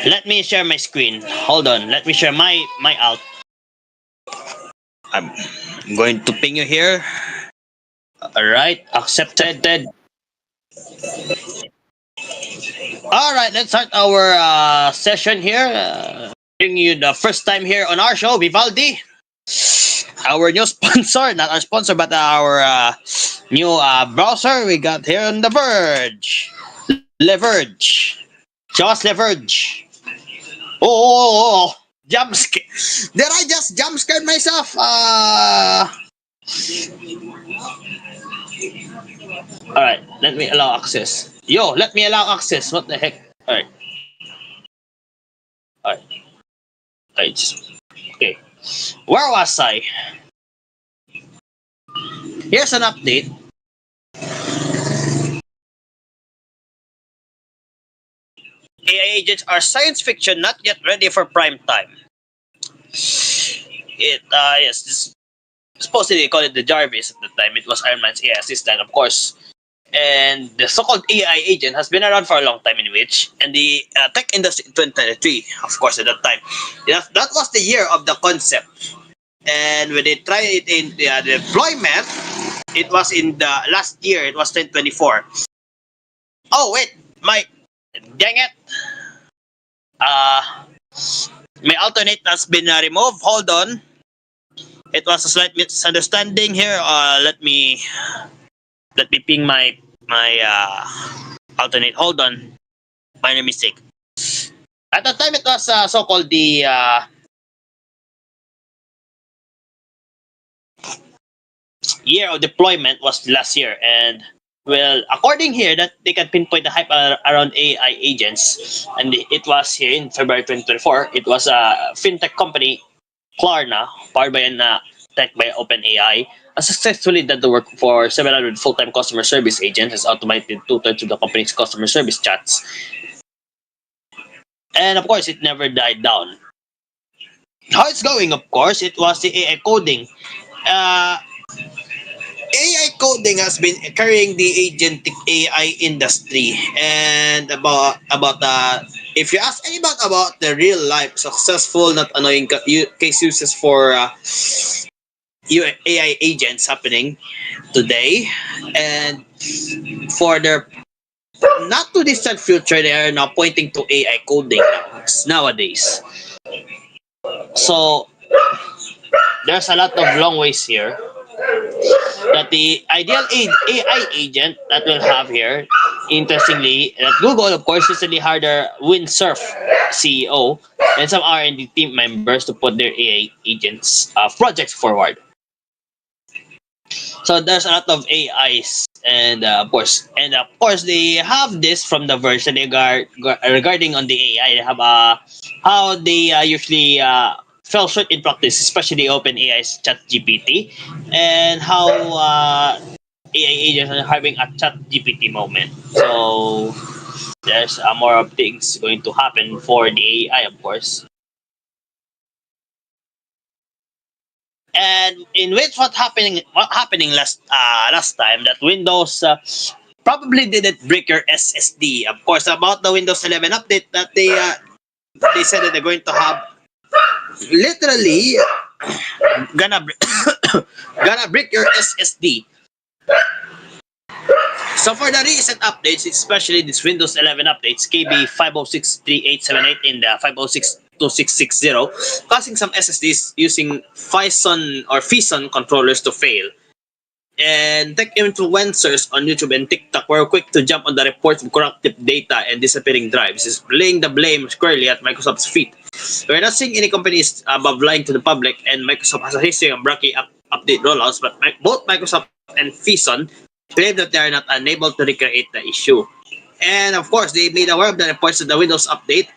Let me share my screen. Hold on. Let me share my out. I'm going to ping you here. Alright, accepted. Alright, let's start our session here. Bring you the first time here on our show, Vivaldi. Our new sponsor, not our sponsor, but our new browser we got here on The Verge. Leverage. Just Leverage. Oh. Jump scare. Did I just jump scared myself? Alright, let me allow access. Yo, let me allow access. What the heck? Alright. Okay. Where was I? Here's an update. AI agents are science fiction not yet ready for prime time. Yes, this supposedly they call it the Jarvis at the time. It was Iron Man's AI assistant, of course. And the so-called AI agent has been around for a long time in which, and the tech industry in 2023, of course, at that time. That was the year of the concept. And when they tried it in the deployment, it was in the last year, it was 2024. Oh, wait, dang it. Uh, my alternate has been removed. Hold on. It was a slight misunderstanding here. Let me ping my alternate. Hold on. Minor mistake. At the time, it was so-called the year of deployment was last year, and well, according here that they can pinpoint the hype around AI agents, and it was here in February 2024. It was a fintech company, Klarna, powered by an tech by OpenAI, successfully did the work for 700 full-time customer service agents, has automated two-thirds of the company's customer service chats, and of course, it never died down. How it's going, of course, it was the AI coding. Uh, AI coding has been carrying the agentic AI industry, and if you ask anybody about the real life successful, not annoying case uses for AI agents happening today, and for their not too distant future, they are now pointing to AI coding nowadays. So there's a lot of long ways here that the ideal AI agent that we'll have here, interestingly, that Google, of course, recently hired their Windsurf CEO and some R&D team members to put their AI agents projects forward. So there's a lot of AIs, and of course, they have this from the version regarding on the AI. They have how they usually fell short in practice, especially OpenAI's ChatGPT, and how AI agents are having a ChatGPT moment. So there's more of things going to happen for the AI, of course. And in which what happening last time that Windows probably didn't break your SSD. Of course, about the Windows 11 update that they said that they're going to have literally gonna gonna break your SSD. So for the recent updates, especially this Windows 11 updates, KB 5063878 and 5062660, causing some SSDs using Fison controllers to fail. And tech influencers on YouTube and TikTok were quick to jump on the reports of corrupted data and disappearing drives, is laying the blame squarely at Microsoft's feet. We're not seeing any companies above lying to the public, and Microsoft has a history of rocky update rollouts, but both Microsoft and Fison claim that they are not unable to recreate the issue. And of course, they made aware of the reports that the Windows update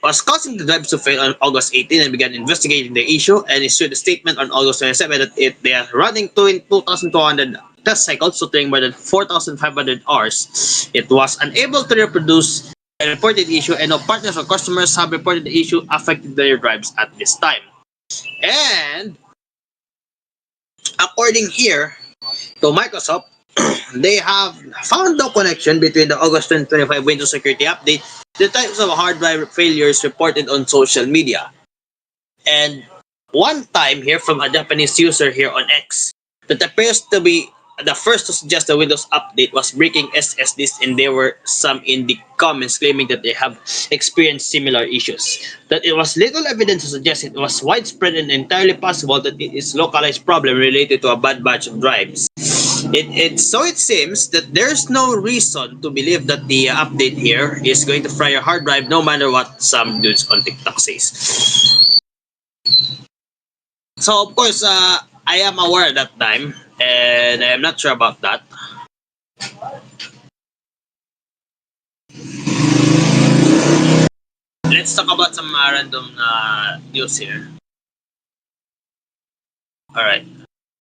was causing the drives to fail on August 18 and began investigating the issue, and issued a statement on August 27 that they are running 2,200 test cycles, totaling more than 4,500 hours. It was unable to reproduce a reported issue, and no partners or customers have reported the issue affecting their drives at this time. And according here to Microsoft, they have found no connection between the August 2025 Windows security update, the types of hard drive failures reported on social media. And one time here from a Japanese user here on X that appears to be the first to suggest the Windows update was breaking SSDs, and there were some in the comments claiming that they have experienced similar issues. That it was little evidence to suggest it was widespread, and entirely possible that it is localized problem related to a bad batch of drives. It seems that there's no reason to believe that the update here is going to fry your hard drive, no matter what some dudes on TikTok says. So of course, I am aware at that time, and I am not sure about that. Let's talk about some random news here. All right,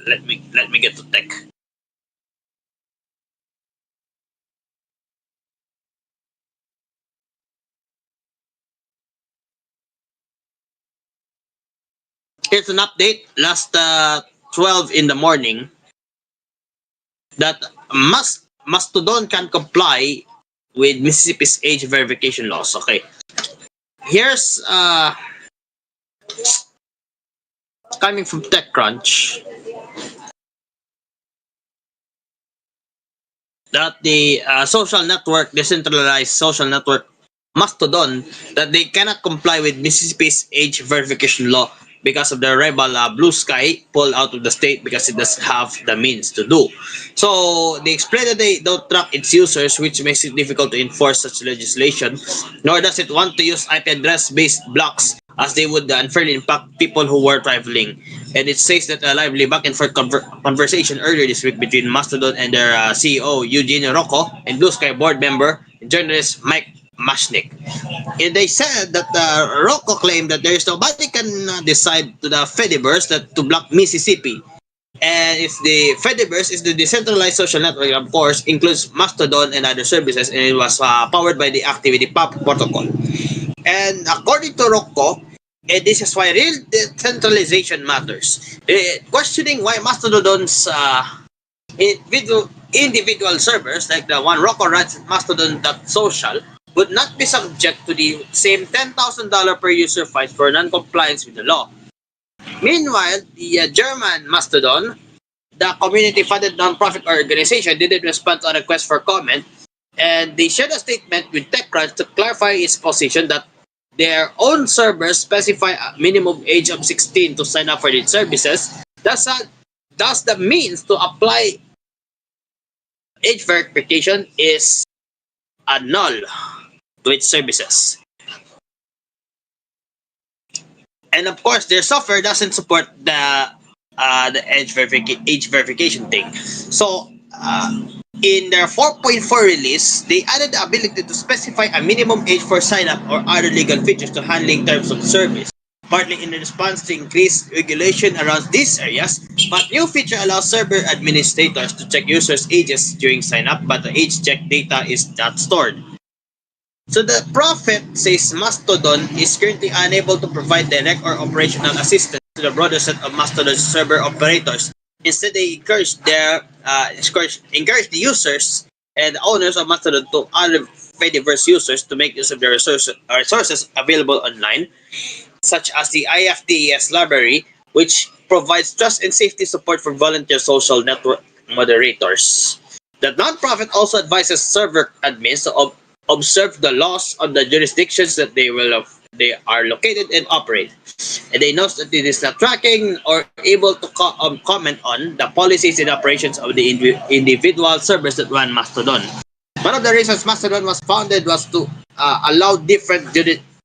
Let me get to tech. Here's an update. Last 12 in the morning that Mastodon can comply with Mississippi's age verification laws. Okay. Here's coming from TechCrunch that the social network, decentralized social network Mastodon, that they cannot comply with Mississippi's age verification law because of the rival Blue Sky pulled out of the state because it doesn't have the means to do. So they explain that they don't track its users, which makes it difficult to enforce such legislation, nor does it want to use IP address-based blocks as they would unfairly impact people who were traveling. And it says that a lively back and forth conversation earlier this week between Mastodon and their CEO Eugene Rocco and Blue Sky board member and journalist Mike Mashnik. And they said that Rocco claimed that there is nobody can decide to the Fediverse that to block Mississippi. And if the Fediverse is the decentralized social network, of course, includes Mastodon and other services, and it was powered by the Activity Pub protocol. And according to Rocco, this is why real decentralization matters. Questioning why Mastodon's individual servers, like the one Rocco runs at Mastodon.social, would not be subject to the same $10,000 per user fine for non-compliance with the law. Meanwhile, the German Mastodon, the community-funded non-profit organization, didn't respond to a request for comment, and they shared a statement with TechCrunch to clarify its position that their own servers specify a minimum age of 16 to sign up for its services. Thus, the means to apply age verification is a null to its services. And of course, their software doesn't support the age verification thing. So in their 4.4 release, they added the ability to specify a minimum age for sign up or other legal features to handling terms of service, partly in response to increased regulation around these areas. But new feature allows server administrators to check users' ages during sign up, but the age check data is not stored. So the prophet says Mastodon is currently unable to provide direct or operational assistance to the broader set of Mastodon server operators. Instead, they encourage the users and the owners of Mastodon to other Fediverse users to make use of their resources available online, such as the IFDES library, which provides trust and safety support for volunteer social network moderators. The nonprofit also advises server admins to observe the laws on the jurisdictions that they are located and operate. And they note that it is not tracking or able to comment on the policies and operations of the individual servers that run Mastodon. One of the reasons Mastodon was founded was to allow different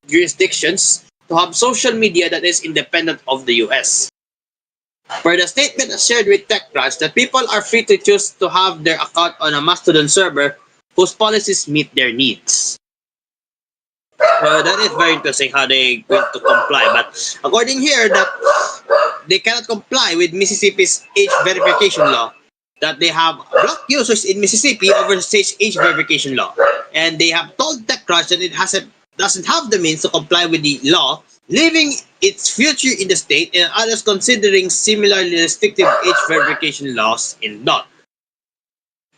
jurisdictions to have social media that is independent of the US. Per the statement shared with TechCrunch, that people are free to choose to have their account on a Mastodon server whose policies meet their needs. That is very interesting how they going to comply. But according here, that they cannot comply with Mississippi's age verification law. That they have blocked users in Mississippi over the state's age verification law, and they have told TechCrunch that it doesn't have the means to comply with the law, leaving its future in the state and others considering similarly restrictive age verification laws in doubt.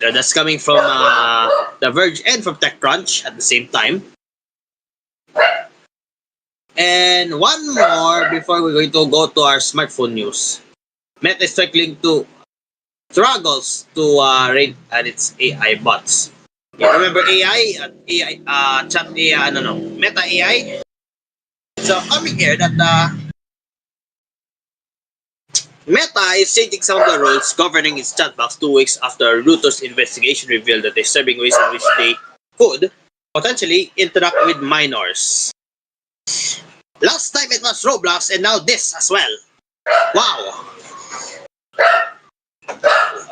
That's coming from The Verge and from TechCrunch at the same time. And one more before we're going to go to our smartphone news. Meta is struggling to struggles to rate at its AI bots. You remember chat AI, no, Meta AI. So coming here that Meta is changing some of the rules governing its chatbox 2 weeks after Reuters investigation revealed that they're disturbing ways in which they could potentially interact with minors. Last time it was Roblox and now this as well. Wow.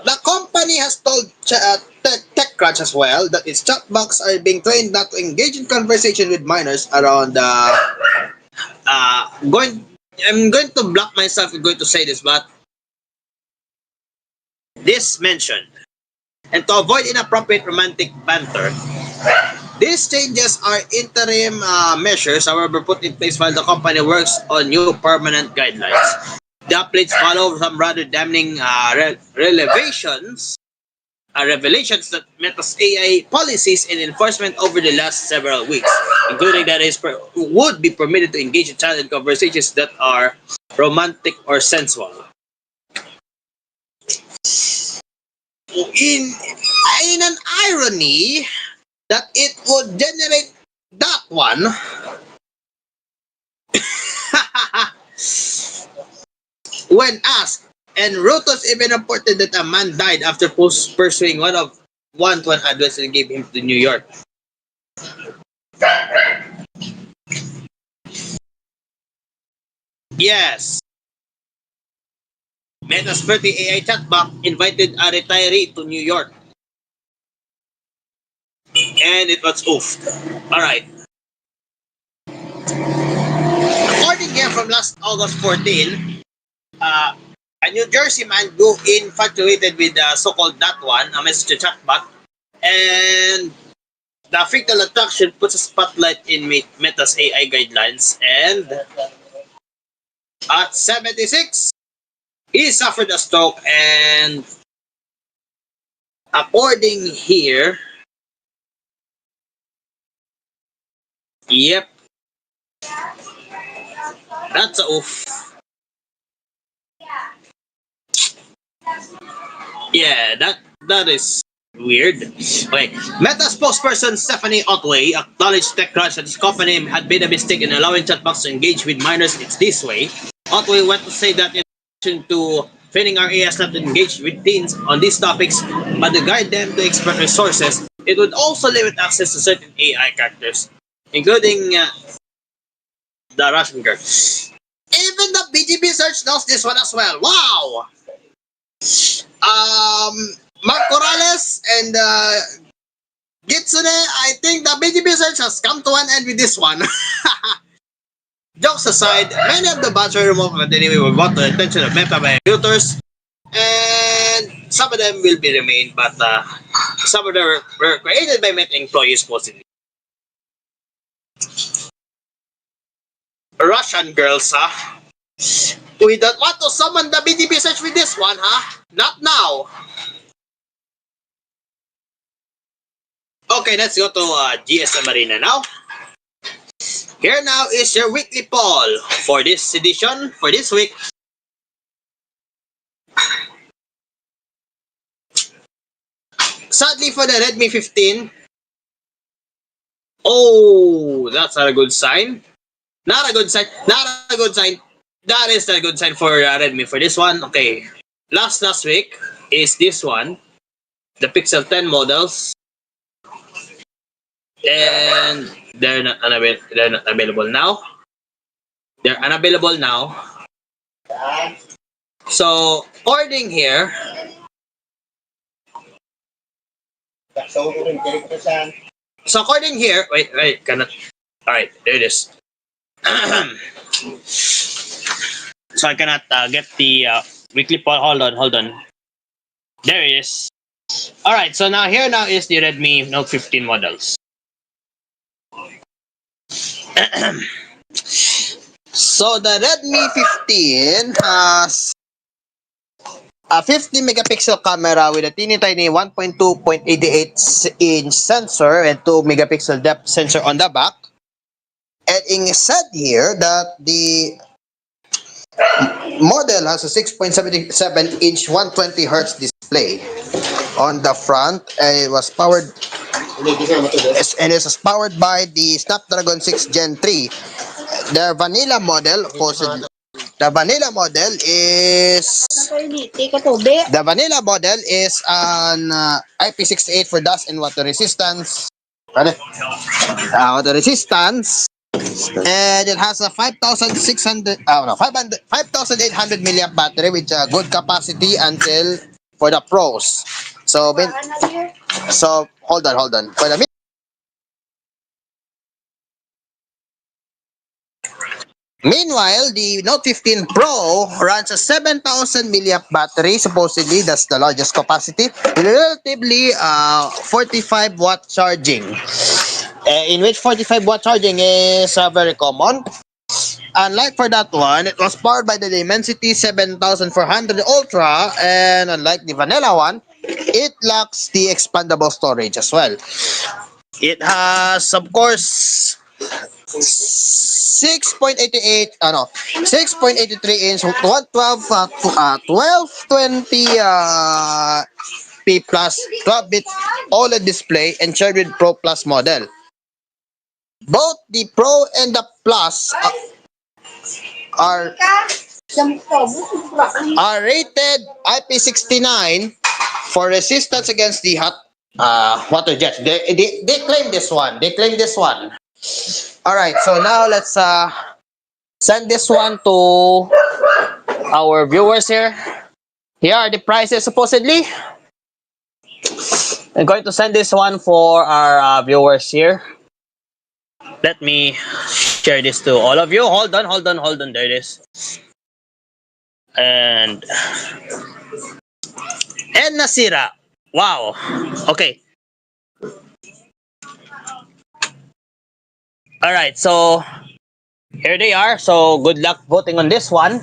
The company has told TechCrunch as well that its chatbots are being trained not to engage in conversation with minors around I'm going to block myself. I'm going to say this, but this mentioned. And to avoid inappropriate romantic banter, these changes are interim measures, however, put in place while the company works on new permanent guidelines. The updates follow some rather damning revelations that Meta's AI policies and enforcement over the last several weeks, including that it would be permitted to engage in child conversations that are romantic or sensual. In an irony that it would generate that one, when asked, and Reuters even reported that a man died after pursuing one to an address and gave him to New York. Yes, Meta's pretty AI chatbot invited a retiree to New York, and it was oofed. All right. According here from last August 14, a New Jersey man grew infatuated with the so-called that one, a message chatbot, and the fatal attraction puts a spotlight in Meta's AI guidelines, and at 76, he suffered a stroke, and according here, yep, that's a oof. Yeah, that is weird. Okay, Meta spokesperson Stephanie Otway acknowledged TechCrunch that his company had made a mistake in allowing chatbots to engage with minors in this way. Otway went to say that in addition to training our AI staff to engage with teens on these topics, but to guide them to expert resources, it would also limit access to certain AI characters, including the Russian girl. Even the BGB search knows this one as well. Wow! Mark Corrales and Gitsune, I think the BGB search has come to an end with this one. Jokes aside, many of the bots were removed, but anyway, we brought the attention of Meta by recruiters, and some of them will be remained, but some of them were created by Meta employees possibly. Russian girls, huh? We don't want to summon the BGB search with this one, huh? Not now. Okay, let's go to GSM Arena now. Here now is your weekly poll for this edition, for this week. Sadly for the Redmi 15, oh, that's not a good sign. Not a good sign. Not a good sign. That is not a good sign for Redmi for this one. Okay, last week is this one, the Pixel 10 models, and they're not available now. They're unavailable now. So according here, wait, cannot. All right, there it is. So I cannot get the weekly poll. Hold on. There it is. All right, so here is the Redmi Note 15 models. So the Redmi 15 has a 50 megapixel camera with a teeny tiny 1.2.88 inch sensor and 2 megapixel depth sensor on the back. And it said here that the model has a 6.77 inch 120 hertz display on the front, and it was powered by the Snapdragon 6 Gen 3. The vanilla model is an IP68 for dust and water resistance. Water resistance, and it has a 5,800 milliamp battery with a good capacity until for the pros. So hold on. For the Meanwhile, the Note 15 Pro runs a 7,000 milliamp battery. Supposedly, that's the largest capacity. Relatively, 45 watt charging. In which 45 watt charging is very common. Unlike for that one, it was powered by the Dimensity 7400 Ultra, and unlike the vanilla one, it lacks the expandable storage as well. It has, of course, 6.88 6.83 inch 112 1220 P plus 12-bit OLED display and shared with Pro Plus model. Both the Pro and the Plus are rated IP69 for resistance against the hot water jets. They claim this one. They claim this one. All right, so now let's send this one to our viewers here. Here are the prices supposedly. I'm going to send this one for our viewers here. Let me share this to all of you. Hold on. There it is. And nasira. Wow. Okay. All right. So here they are. So good luck voting on this one.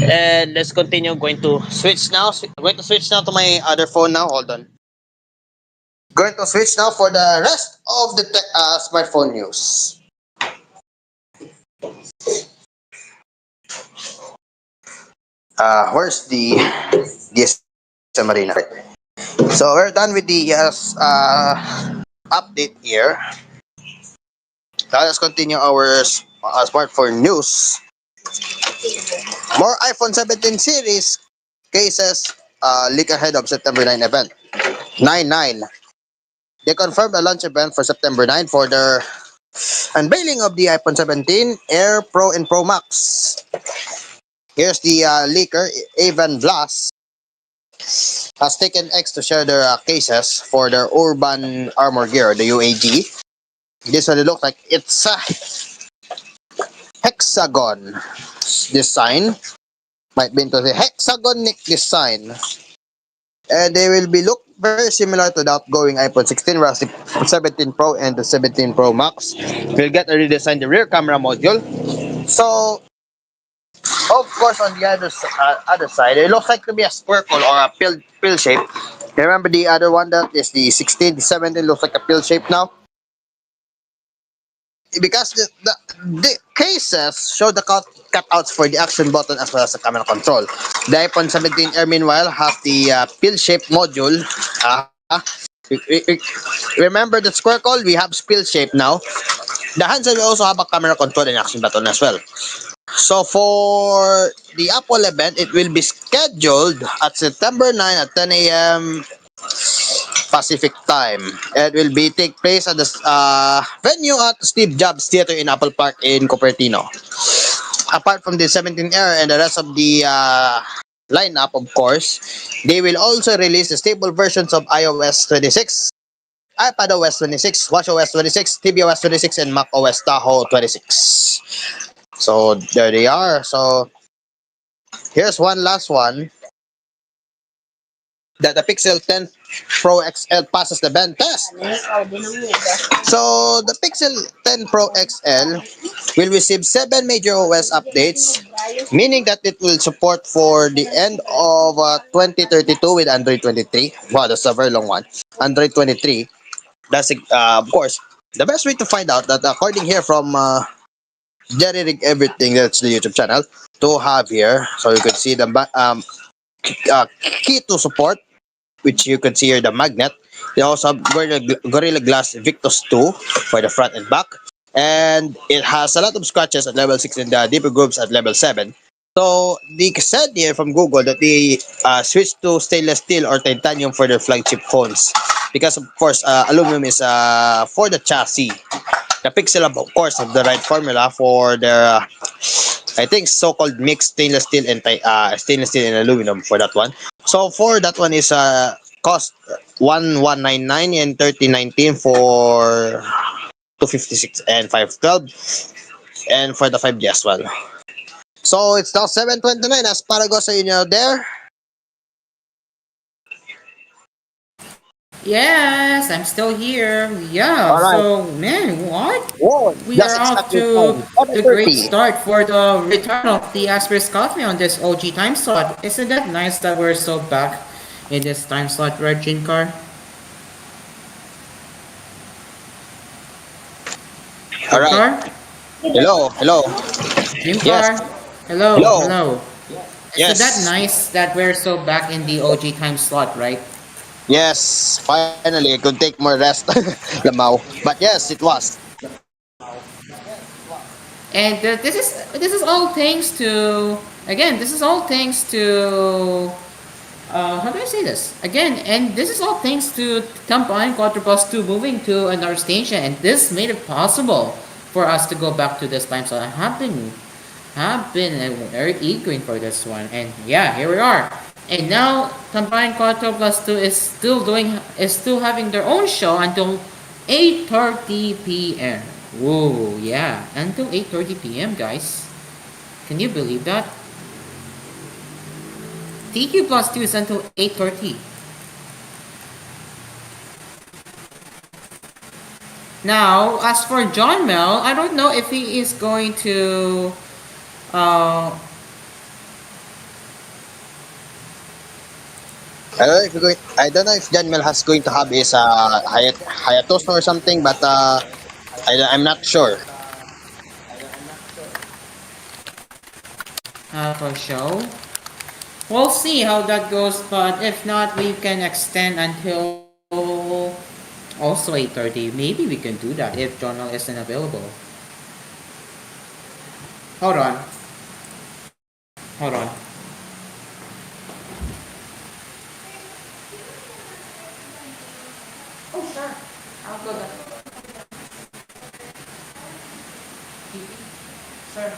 And let's continue. Going to switch now. Going to switch now to my other phone now. Hold on. Going to switch now for the rest of the smartphone news. Where's the Marina? So we're done with the update here. Now let's continue our smartphone news. More iPhone 17 series cases leak ahead of September 9 event. 9-9. They confirmed a launch event for September 9 for their unveiling of the iPhone 17 Air Pro and Pro Max. Here's the leaker, Evan Blas, has taken X to share their cases for their Urban Armor Gear, the UAG. This one, it looks like it's a hexagon design. Might be into the hexagonic design. And they will be look very similar to the outgoing iPhone 16, whereas the 17 Pro and the 17 Pro Max will get a redesign the rear camera module. So, of course, on the other side, it looks like to be a squircle or a pill shape. Remember the other one that is the 16, the 17 looks like a pill shape now? Because the cases show the cutouts for the action button as well as the camera control. The iPhone 17 Air meanwhile has the pill-shaped module. Remember the squircle? We have pill shape now. The handset will also have a camera control and action button as well. So for the Apple event, it will be scheduled at September 9 at 10 a.m. Pacific time. It will be take place at the venue at Steve Jobs Theater in Apple Park in Cupertino. Apart from the 17 Air and the rest of the lineup, of course, they will also release the stable versions of iOS 26, iPadOS 26, watchOS 26, tvOS 26, and macOS Tahoe 26. So there they are. So here's one last one. That the Pixel 10 Pro XL passes the band test. So the Pixel 10 Pro XL will receive 7 major OS updates, meaning that it will support for the end of 2032 with Android 23. Wow, that's a very long one. Android 23. That's of course the best way to find out that according here from Jerry Rig Everything, that's the YouTube channel, to have here. So you could see the key to support, which you can see here the magnet. They also have Gorilla Glass Victus 2 for the front and back. And it has a lot of scratches at level 6 and the deeper grooves at level 7. So they said here from Google that they switched to stainless steel or titanium for their flagship phones. Because of course, aluminum is for the chassis. The Pixel, of course, have the right formula for their, I think, so-called mixed stainless steel and aluminum for that one. So for that one is cost 1199 and 3019 for 256 and 512, and for the 5G as well. So it's now 7:29. Asparagus, are you now there? Yes, I'm still here. Yeah, All right. so man, what? Whoa, We are just off exactly to time. the great 7:30. start for the return of the Asphere's Coffee on this OG time slot. Isn't that nice that we're so back in this time slot, right, Jinkar? All right. Jinkar? Hello, hello. Yes, Jinkar? Hello, hello. hello. Isn't that Yes, nice that we're so back in the OG time slot, right? yes. Finally, I could take more rest, Lamaw. But yes, it was. And this is all thanks to again. This is all thanks to how do I say this again? And this is all thanks to Combine Quadrupus 2 moving to another station, and this made it possible for us to go back to this time. So I have been very eager for this one, and yeah, here we are. And now Combined Quattro Plus 2 is still having their own show until 8:30 p.m. Whoa, yeah, until 8:30 p.m. guys. Can you believe that? TQ Plus 2 is until 8:30. Now, as for John Mel, I don't know if he is going to uh I don't know if John Mel has going to have his hiatus or something, but I'm not sure. have a show. We'll see how that goes, but if not, we can extend until also 8:30. Maybe we can do that if John Mel isn't available. Hold on. Hold on. Oh, sure. I'll go there. Sir.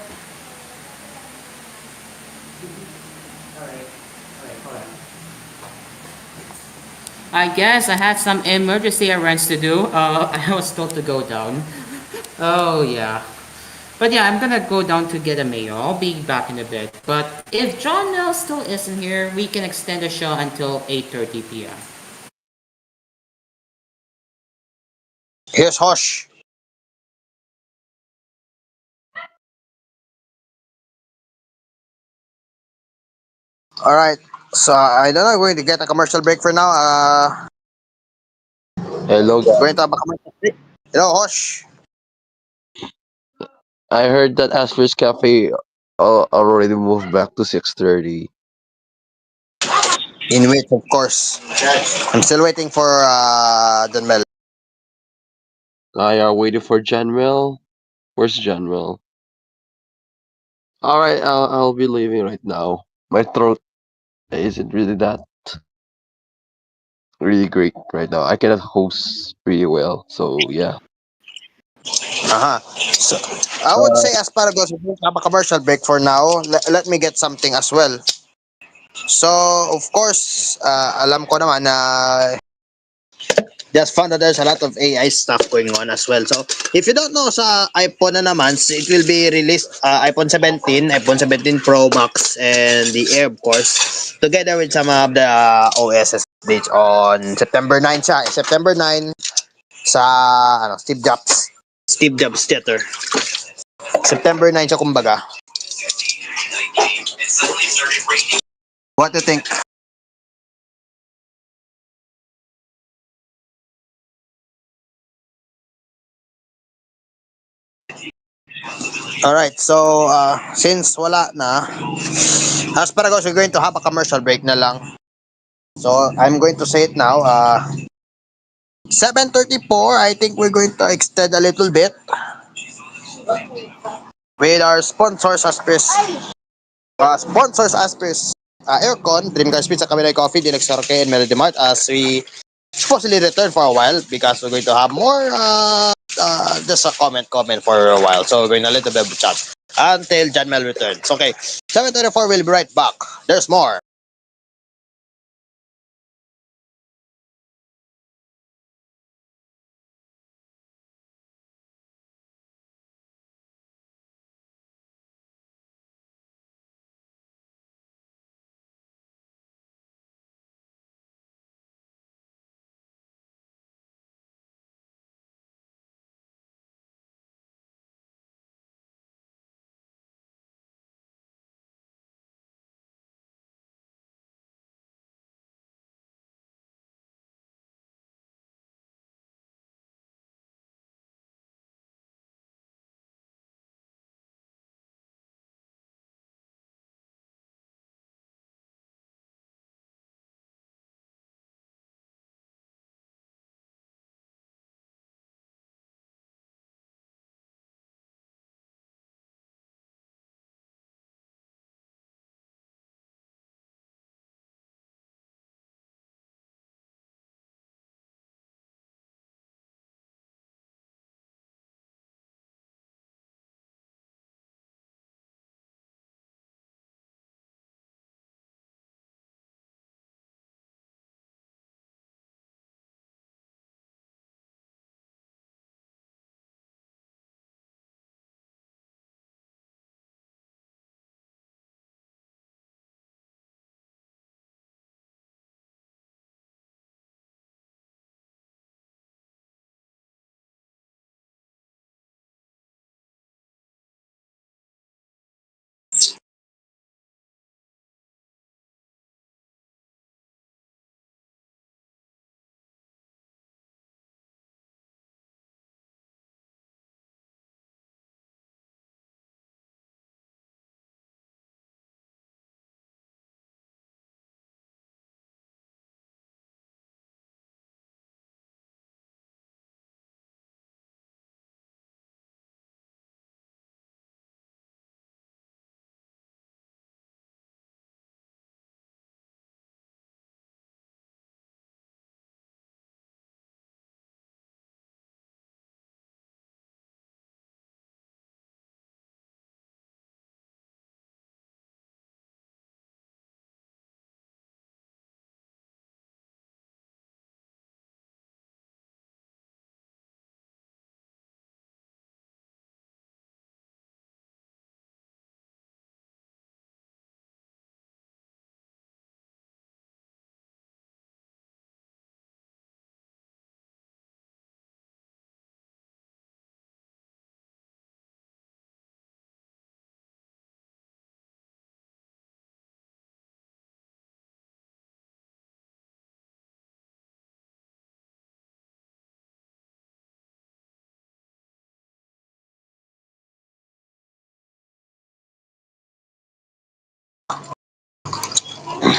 Alright. Alright, hold on. I guess I had some emergency errands to do. I was told to go down. Oh, yeah. But yeah, I'm gonna go down to get a mayo. I'll be back in a bit. But if John Mel still isn't here, we can extend the show until 8:30 p.m. Here's Hosh. All right. So I don't know. We're going to get a commercial break for now. Hello. Going to have a commercial break. Hello, Hosh. I heard that Asphere's Cafe already moved back to 6:30. In which, of course, I'm still waiting for John Mel. I are waiting for Janwell. Where's Janwell? All right, I'll be leaving right now. My throat isn't really that really great right now. I cannot host really well, so yeah. Uh-huh. So I would say asparagus, we will have a commercial break for now. Let me get something as well. So, of course, alam ko naman na just found that there's a lot of AI stuff going on as well. So, if you don't know sa iPhone na naman, it will be released iPhone 17, iPhone 17 Pro Max, and the Air, of course, together with some of the OS updates on September 9 siya. September 9 sa Steve Jobs. Steve Jobs Theater. September 9 siya kumbaga. What do you think? Alright, so since wala na, asparagus, we're going to have a commercial break na lang. So I'm going to say it now. 7:34. I think we're going to extend a little bit with our sponsors Aircon, Dream Car Speed sa Kabilay Coffee, Dilex Arcade, and Melody Mart as we supposedly return for a while because we're going to have more just a comment for a while. So we're going to let the bit of chat until John Mel returns. Okay, 7:34. We'll be right back. There's more.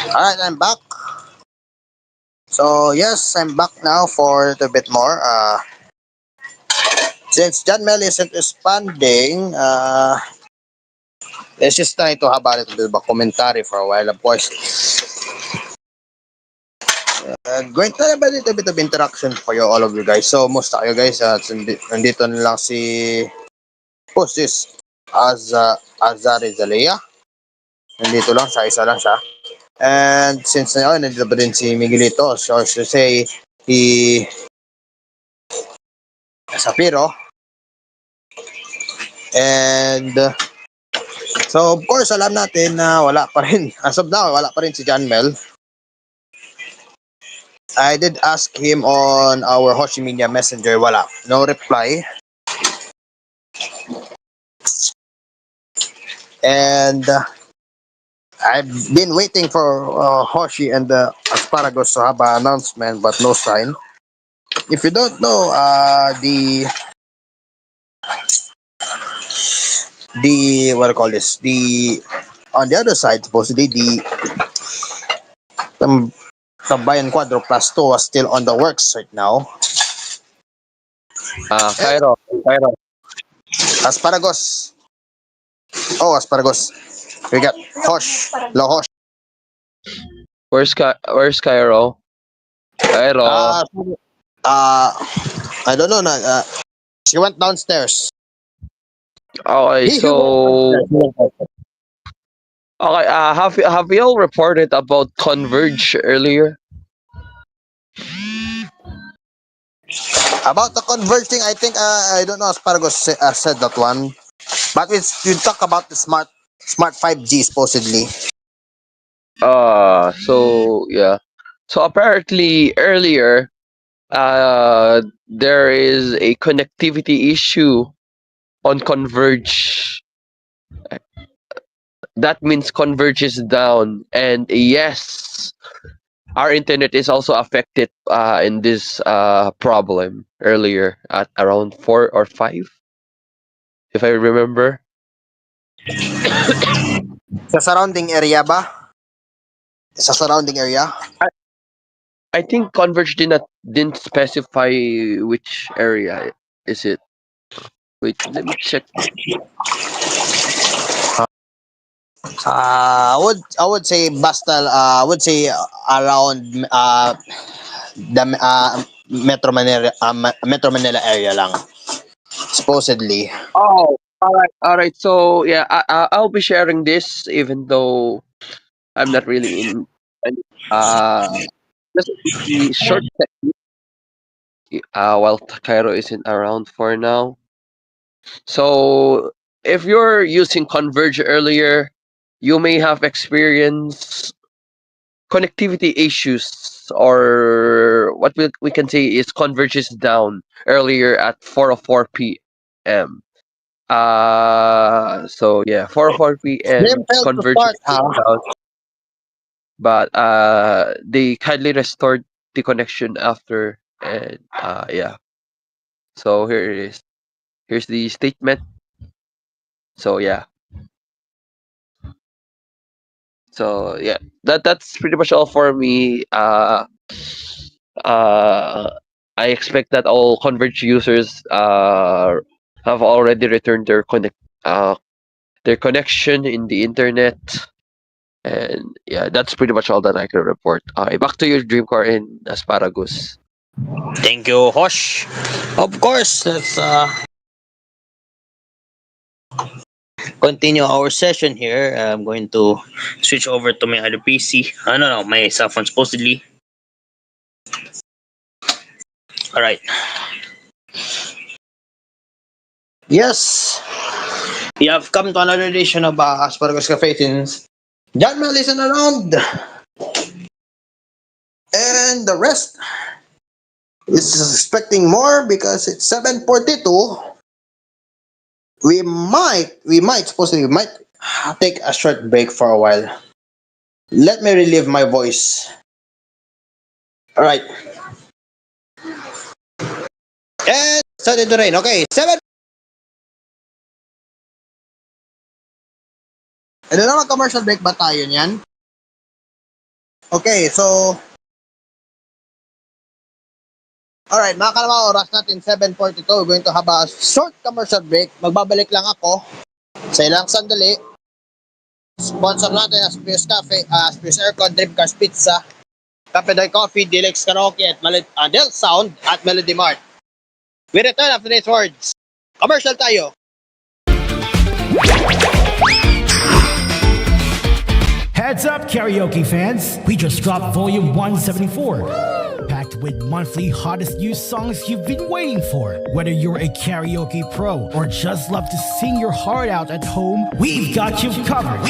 Alright, I'm back. So yes, I'm back now for a little bit more. Since John Mel isn't responding, let's just try to have a little bit of a commentary for a while. Of course, going to have a little bit of interaction for you, all of you guys. So, musta kayo guys? Nandito na lang si... Who's this? Azarizalia. Nandito lang siya, isa lang siya. And since na nandito pa din si Miguelito, so to say, he... Sapiro. And... so, of course, alam natin na wala pa rin. As of now, wala pa rin si John Mel. I did ask him on our Hoshi Media Messenger, wala. No reply. And I've been waiting for Hoshi and the Asparagus to have an announcement, but no sign. If you don't know, the what do you call this? The on the other side, supposedly the Tambayan Quadro Plus 2 was still on the works right now. Cairo, Cairo. Asparagus. Oh, Asparagus. We got Hosh. Lo Hosh. Where's Cairo? Cairo. I don't know. She went downstairs. Okay, so okay, have you all reported about Converge earlier? About the converging, I think I don't know. Asparagus said that one, but it's you talk about the smart 5G supposedly. So yeah. So apparently earlier, there is a connectivity issue on Converge. That means Converge is down, and yes, our internet is also affected in this problem earlier at around 4 or 5, if I remember. Sa surrounding area ba? Sa surrounding area? I think Converge didn't specify which area is it. Wait, let me check. I would say basta I would say around the Metro Manila area lang supposedly. Oh, all right. So yeah, I'll be sharing this, even though I'm not really in. Uh, just a short technique. While Cairo isn't around for now. So if you're using Converge earlier, you may have experienced connectivity issues, or what we can say is Converge is down earlier at 4:04 p.m. So yeah, 4:04 Game p.m. failed to Converge is start, huh? down, but they kindly restored the connection after, and yeah. So here it is. Here's the statement. So yeah. So yeah, that's pretty much all for me. Uh, I expect that all Converge users have already returned their connection in the internet, and yeah, that's pretty much all that I can report. Back to your Dreamcore and Asparagus. Thank you, Hosh. Of course, let's continue our session here. I'm going to switch over to my other PC. I don't know, my cell phone supposedly. All right. Yes. We have come to another edition of Asparagus Cafe since John Mel isn't around. And the rest is expecting more because it's 7:42. We might take a short break for a while. Let me relieve my voice. All right. And started to rain. Okay, 7. Ano naman commercial break ba tayo niyan? Okay, so alright, mga kalabaw, oras natin 7:42. We're going to have a short commercial break. Magbabalik lang ako sa ilang sandali. Sponsor natin Asphere Cafe, Asphere Aircon, Dreamcast Pizza, Cafe Day Coffee, Dilex Karaoke, at Del Sound at Melody Mart. We return after these words. Commercial tayo. Heads up, karaoke fans! We just dropped volume 174. Packed with monthly hottest new songs you've been waiting for. Whether you're a karaoke pro or just love to sing your heart out at home, we've got you covered.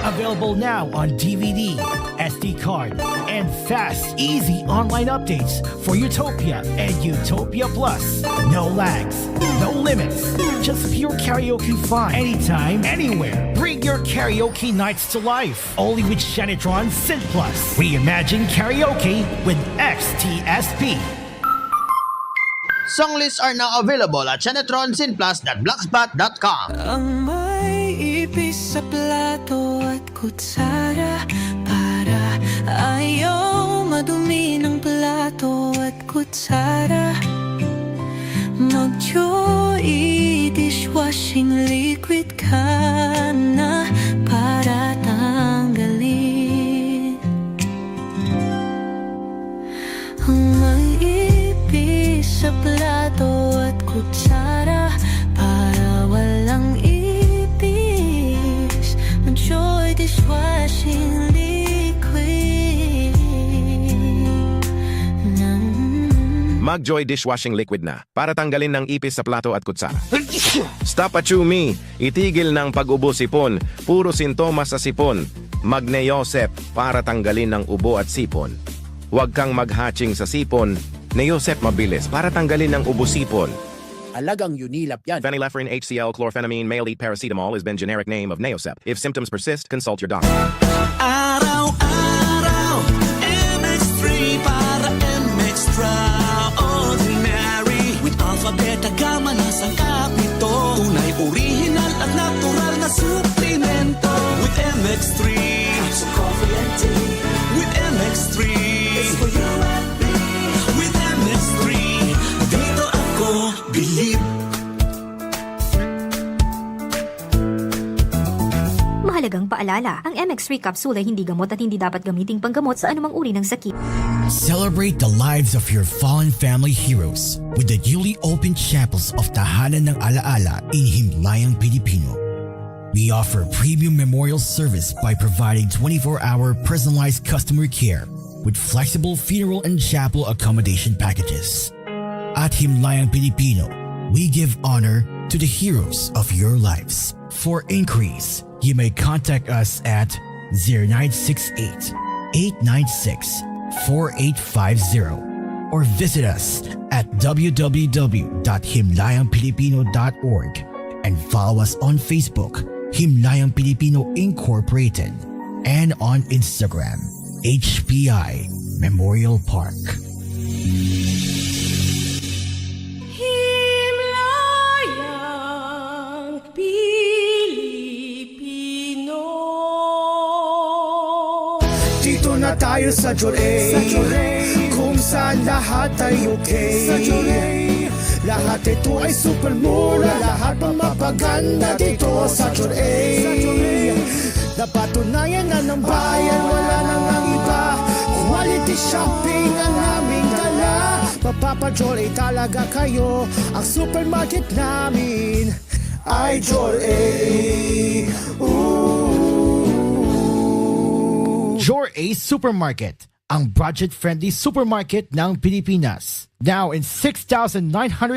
Available now on DVD, SD card, and fast, easy online updates for Utopia and Utopia Plus. No lags, no limits, just pure karaoke fun. Anytime, anywhere. Bring your karaoke nights to life. Only with Shanitron Synth Plus. Reimagine karaoke with XTSP. Song lists are now available at shanetronsinplus.blogspot.com. Ang may ipis sa plato at kutsara para ayaw madumi ng plato at kutsara. Mag-Joy dishwashing liquid ka na para tanggalin ang may ipis sa plato at kutsara para walang ipis. Mag-Joy dishwashing liquid. Mag-Joy dishwashing liquid na para tanggalin ng ipis sa plato at kutsara. Stop at chew me. Itigil ng pag-ubo sipon. Puro sintomas sa sipon. Mag-Neosep para tanggalin ng ubo at sipon. Huwag kang mag-hatching sa sipon. Neosep mabilis para tanggalin ng ubo sipon. Alagang Unilap yan. Phenylephrine HCl chlorphenamine male elite paracetamol has been generic name of Neosep. If symptoms persist, consult your doctor. Araw-araw, MX3 para extraordinary. With alpha, beta, gamma na sangkap nito. Tunay, original at natural na suplemento. With MX3, it's coffee and tea. With MX3, it's for you and me. With MX3, dito ako believe. Mahalagang paalala, ang MX3 capsule ay hindi gamot at hindi dapat gamiting panggamot sa anumang uri ng sakit. Celebrate the lives of your fallen family heroes with the newly opened chapels of Tahanan ng Alaala in Himlayang Pilipino. We offer premium memorial service by providing 24-hour personalized customer care with flexible funeral and chapel accommodation packages. At Himlayang Pilipino, we give honor to the heroes of your lives. For inquiries, you may contact us at 0968-896-4850 or visit us at www.himlayangpilipino.org and follow us on Facebook, Himlayang Pilipino Incorporated, and on Instagram, HPI Memorial Park. Himlayang Pilipino. Dito na tayo sa Joray, kung saan lahat ay okay. Sa Joray, lahat ito ay super mura, lahat mamapaganda dito sa Joray. Napatunayan na ng bayan, wala nang ang iba. Quality shopping ang aming dala. Mapapa-Joray talaga kayo, ang supermarket namin ay Joray. Joray Supermarket, ang budget-friendly supermarket ng Pilipinas. Now in 6,900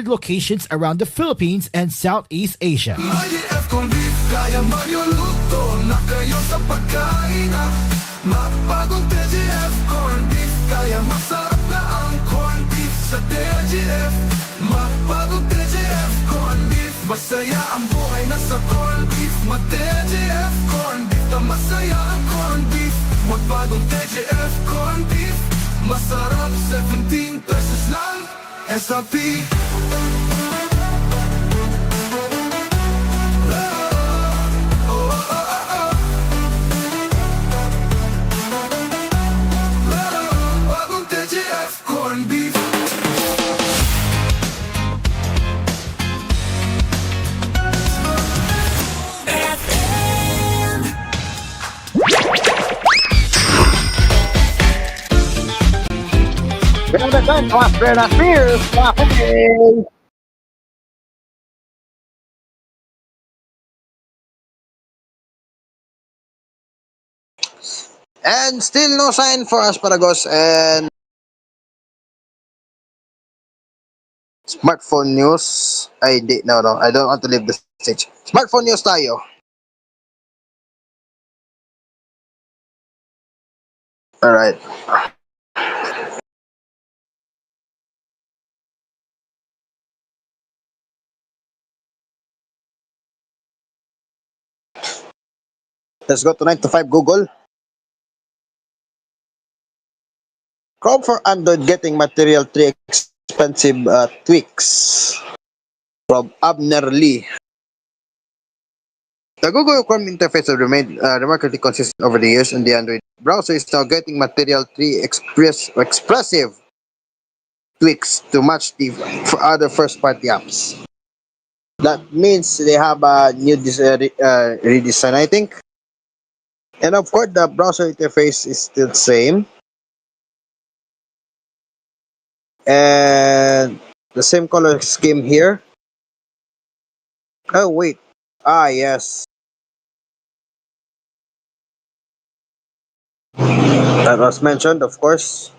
locations around the Philippines and Southeast Asia. IDF kung beef, kaya magluluto na kayo sa pagkain. Mapagong TGF corn beef, kaya masarap na ang corn beef sa TGF. Mapagong TGF corn beef, masaya ang buhay na sa corn beef. Mag-TGF corn beef, na masaya ang corn beef. Magbagong TGF corn beef, masarap 17 pesos lang SRP. return to Asphere and Asphere's Cafe. And still no sign for Asparagus and smartphone news. No, I don't want to leave the stage. Smartphone news tayo. Alright. Let's go to 9 to 5 Google. Chrome for Android getting material 3 expensive tweaks from Abner Lee. The Google Chrome interface has remained remarkably consistent over the years, and the Android browser is now getting Material 3 expressive tweaks to match the other first-party apps. That means they have a new redesign, I think. And of course, the browser interface is still the same. And the same color scheme here. Oh, wait. Ah, yes. That was mentioned, of course.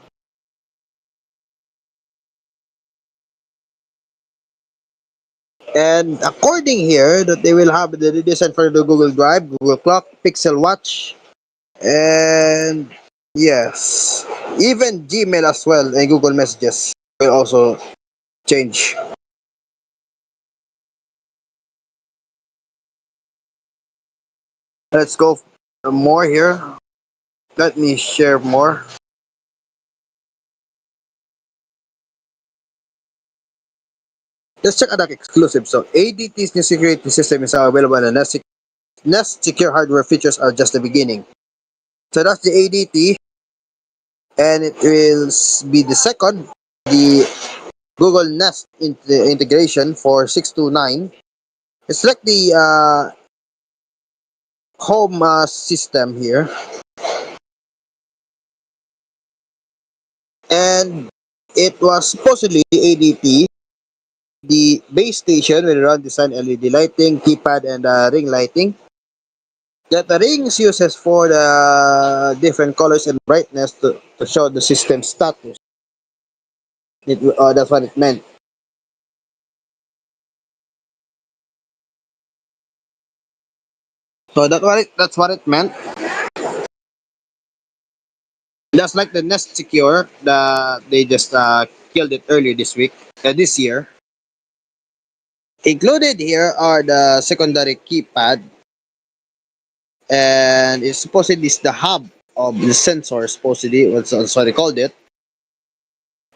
And according here, that they will have the redesign for the Google Drive, Google Clock, Pixel Watch, and yes, even Gmail as well and Google Messages will also change. Let's go more here. Let me share more. Let's check out that exclusive. So ADT's new security system is now available, and the Nest secure hardware features are just the beginning. So that's the ADT, and it will be the second, the Google Nest integration for 629. It's like the home system here, and it was supposedly ADT. The base station will run design LED lighting, keypad, and ring lighting. That the rings uses for the different colors and brightness to show the system status. That's what it meant. So that's what it meant. Just like the Nest Secure, they just killed it earlier this year. Included here are the secondary keypad, and it's supposedly is the hub of the sensor. Supposedly, that's what they called it.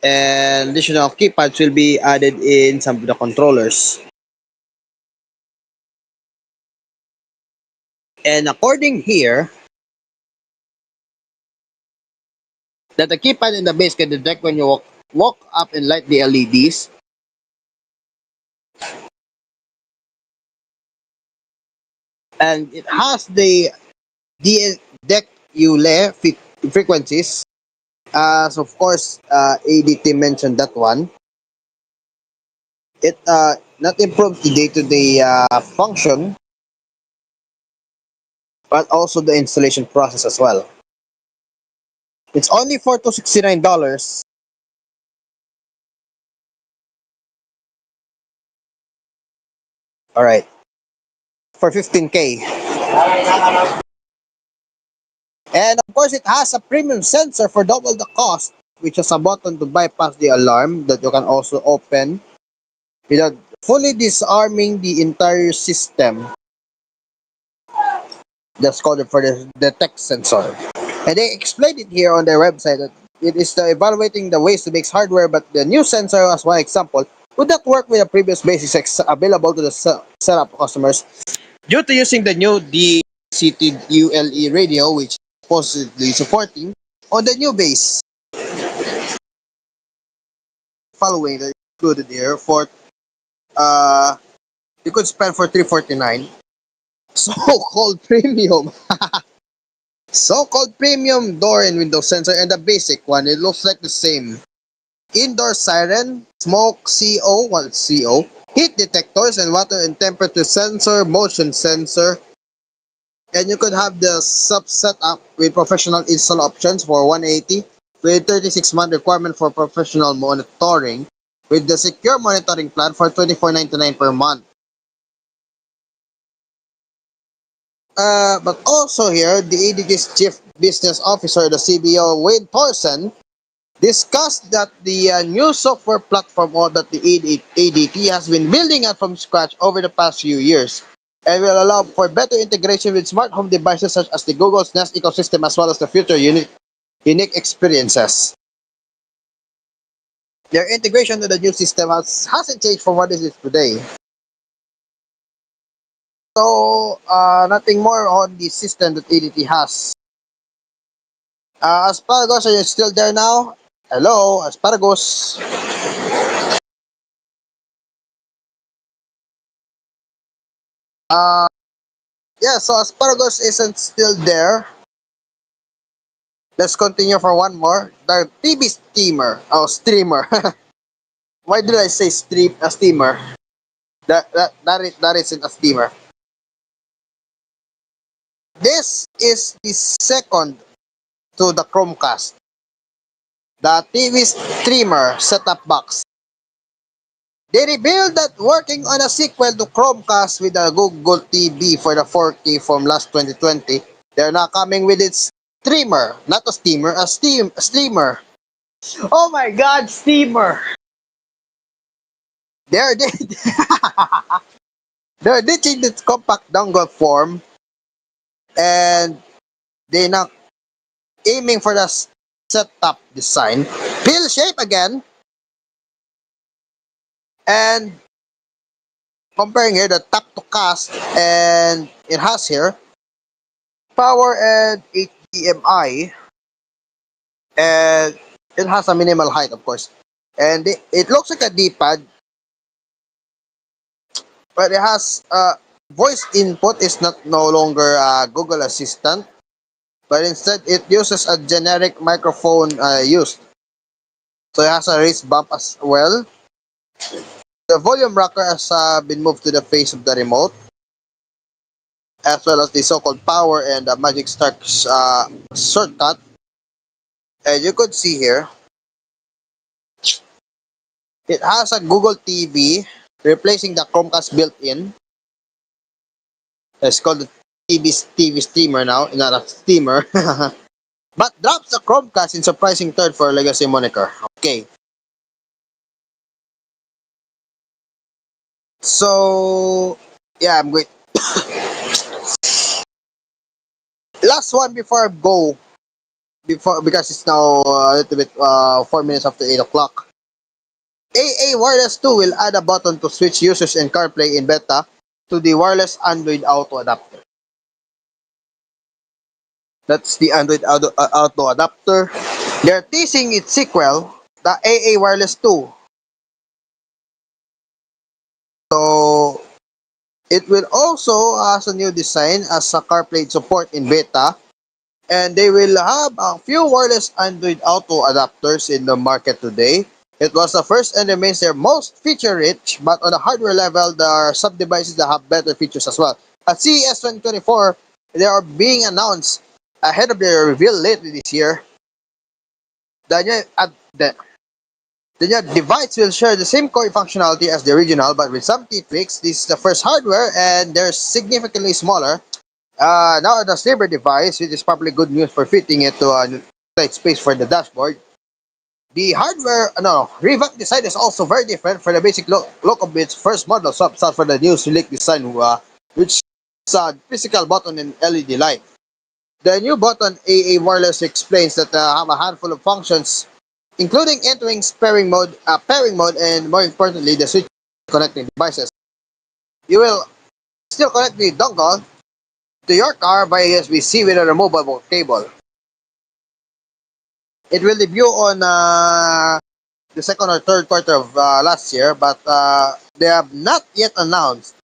And additional keypads will be added in some of the controllers. And according here, that the keypad in the base can detect when you walk up and light the LEDs. And it has the DEC ULE frequencies. As of course, ADT mentioned that one. It not improves the day-to-day function, but also the installation process as well. It's only for $269. All right, for 15K. And of course, it has a premium sensor for double the cost, which is a button to bypass the alarm that you can also open without fully disarming the entire system. That's called for the detect sensor. And they explained it here on their website that it is evaluating the ways to make hardware, but the new sensor, as one example, would not work with the previous basics available to the setup customers due to using the new DCT-ULE radio, which is supposedly supporting on the new base. Following that included here for you could spend for $349. So-called premium. So-called premium door and window sensor, and the basic one, it looks like the same. indoor siren, smoke CO, well, CO, heat detectors, and water and temperature sensor, motion sensor. And you could have the sub setup with professional install options for 180 with 36-month requirement for professional monitoring with the secure monitoring plan for 24.99 per month. But also here, the ADT's Chief Business Officer, the CBO, Wade Thorson, discussed that the new software platform or that the ADT has been building up from scratch over the past few years and will allow for better integration with smart home devices such as the Google's Nest ecosystem as well as the future unique experiences. Their integration to the new system hasn't changed from what it is today. So, nothing more on the system that ADT has. Asparagus, are you still there now? Hello, Asparagus. Uh, yeah, so Asparagus isn't still there. Let's continue for one more. The TV steamer. Oh, streamer. Why did I say steamer? That isn't a steamer. This is the second to the Chromecast. The TV streamer setup box. They revealed that working on a sequel to Chromecast with the Google TV for the 4K from last 2020, they're now coming with its streamer, not a steamer, a streamer. Oh my God, steamer! They're they're ditching this compact dongle form and they're now aiming for the setup design. Pill shape again, and comparing here the top to cast, and it has here power and HDMI, and it has a minimal height, of course. And it looks like a D-pad, but it has voice input is not no longer Google Assistant, but instead it uses a generic microphone used. So it has a raised bump as well. The volume rocker has been moved to the face of the remote, as well as the so-called power and the magic start shortcut. And you could see here, it has a Google TV replacing the Chromecast built-in. It's called the TV streamer now, not a steamer. But drops the Chromecast in surprising third for legacy moniker. Okay. So, yeah, I'm good. Last one before I go, because it's now a little bit 4 minutes after 8 o'clock. AA Wireless 2 will add a button to switch users in CarPlay in beta to the wireless Android Auto adapter. That's the Android Auto adapter. They're teasing its sequel, the AA Wireless 2. So, it will also has a new design as a CarPlay support in beta, and they will have a few wireless Android Auto adapters in the market today. It was the first and remains their most feature-rich, but on the hardware level, there are some devices that have better features as well. At CES 2024, they are being announced ahead of their reveal later this year. The new device will share the same core functionality as the original, but with some key tweaks. This is the first hardware, and they're significantly smaller. Now the Saber device, which is probably good news for fitting it to a tight space for the dashboard. The hardware, no, revamped design is also very different for the basic look of its first model swaps out for the new sleek design, which is a physical button and LED light. The new button AA Wireless explains that have a handful of functions, including entering pairing mode, and more importantly, the switch connecting devices. You will still connect the dongle to your car via USB-C with a removable cable. It will debut on the second or third quarter of last year, but they have not yet announced.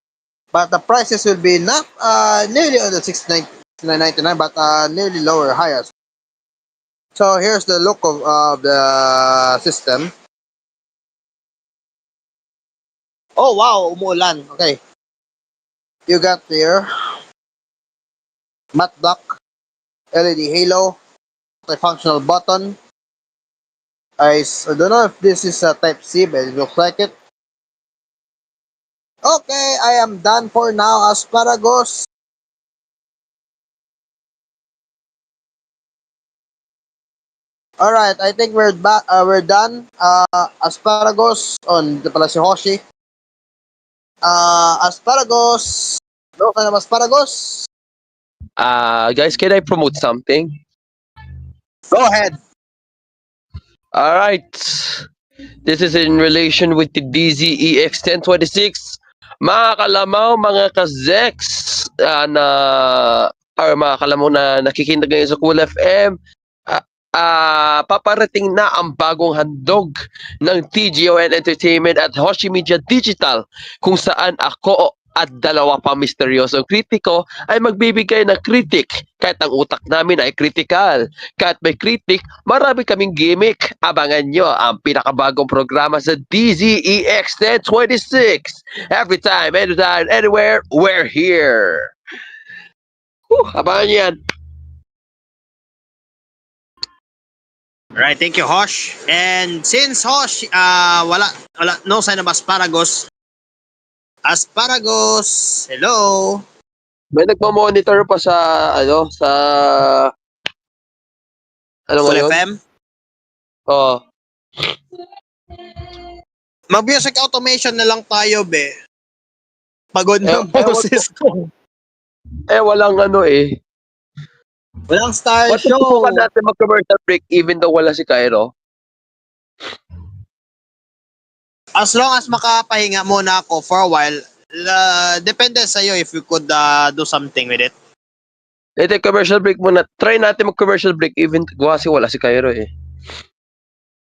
But the prices will be not nearly on the $699, but nearly lower, higher. So here's the look of the system. Oh, wow, umuulan. Okay. You got here matte black, LED halo, multifunctional button. I don't know if this is a type C, but it looks like it. Okay, I am done for now, asparagus. Alright, I think we're done. Asparagus on the pala si Hoshi. Asparagus. No ka ng asparagus. Guys, can I promote something? Go ahead. All right. This is in relation with the DZEX1026. Mga kalamaw, mga kazex na or mga kalamaw na nakikinig ngayon sa Cool FM, paparating na ang bagong handog ng TGON Entertainment at Hoshi Media Digital kung saan ako at dalawa pa misteryosong kritiko ay magbibigay ng kritik kahit ang utak namin ay critical. Kahit may kritik, marami kaming gimmick. Abangan nyo ang pinakabagong programa sa DZEX 1026. Every time, anytime, anywhere, we're here. Abangan nyo yan. Right, thank you, Hosh. And since Hosh, wala, no sign of asparagus. Asparagus, hello. May nagmo-monitor pa sa Full FM? Oo. Mag-music automation na lang tayo, be. Pagod na boses ko. Walang Walang star show. Subukan natin mag-commercial break even though wala si Cairo. As long as makapahinga muna ako for a while, depende sa'yo if you could do something with it. Ito, commercial break muna. Try natin mag-commercial break even kasi wala si Cairo eh.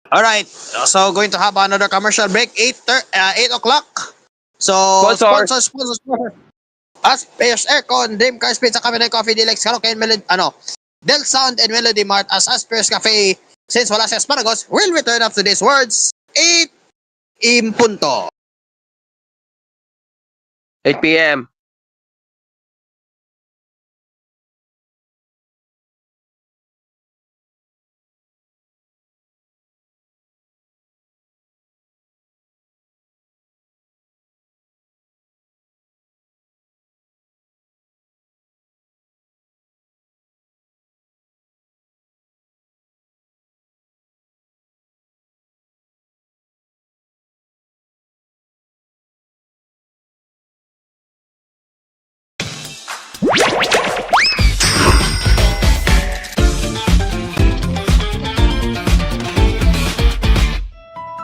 Alright, so going to have another commercial break, 8 o'clock. So, sponsor. Asphere Aircon, Dream Cars Pizza, Cafe Coffee, Dilex, Karaoke, and Del Sound and Melody Mart as Asphere's Cafe. Since wala si Asparagus, we'll return after these words. 8 punto. 8 p.m.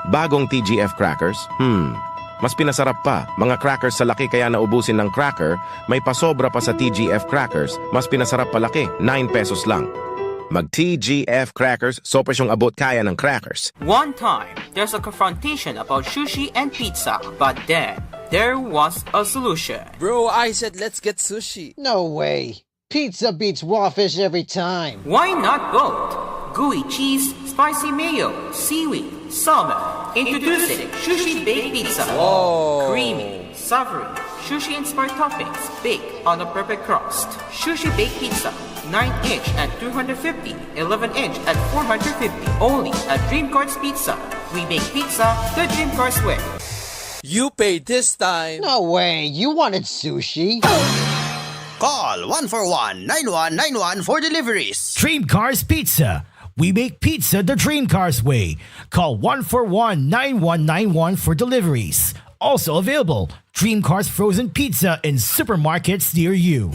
Bagong TGF crackers? Mas pinasarap pa. Mga crackers sa laki kaya naubusin ng cracker, may pasobra pa sa TGF crackers, mas pinasarap palaki, 9 pesos lang. Mag-TGF crackers, so presyong abot kaya ng crackers. One time, there's a confrontation about sushi and pizza, but then there was a solution. Bro, I said let's get sushi. No way. Pizza beats raw fish every time. Why not both? Gooey cheese, spicy mayo, seaweed, salmon. Introducing Sushi Baked Pizza. Whoa. Creamy, savory, sushi-inspired toppings baked on a perfect crust. Sushi Baked Pizza, 9-inch at 250, 11-inch at 450. Only at Dream Cars Pizza. We make pizza the Dream Cars way. You paid this time. No way. You wanted sushi. Call 141-9191 for deliveries. Dream Cars Pizza. We make pizza the Dream Cars way. Call 141-9191 for deliveries. Also available, Dream Cars Frozen Pizza in supermarkets near you.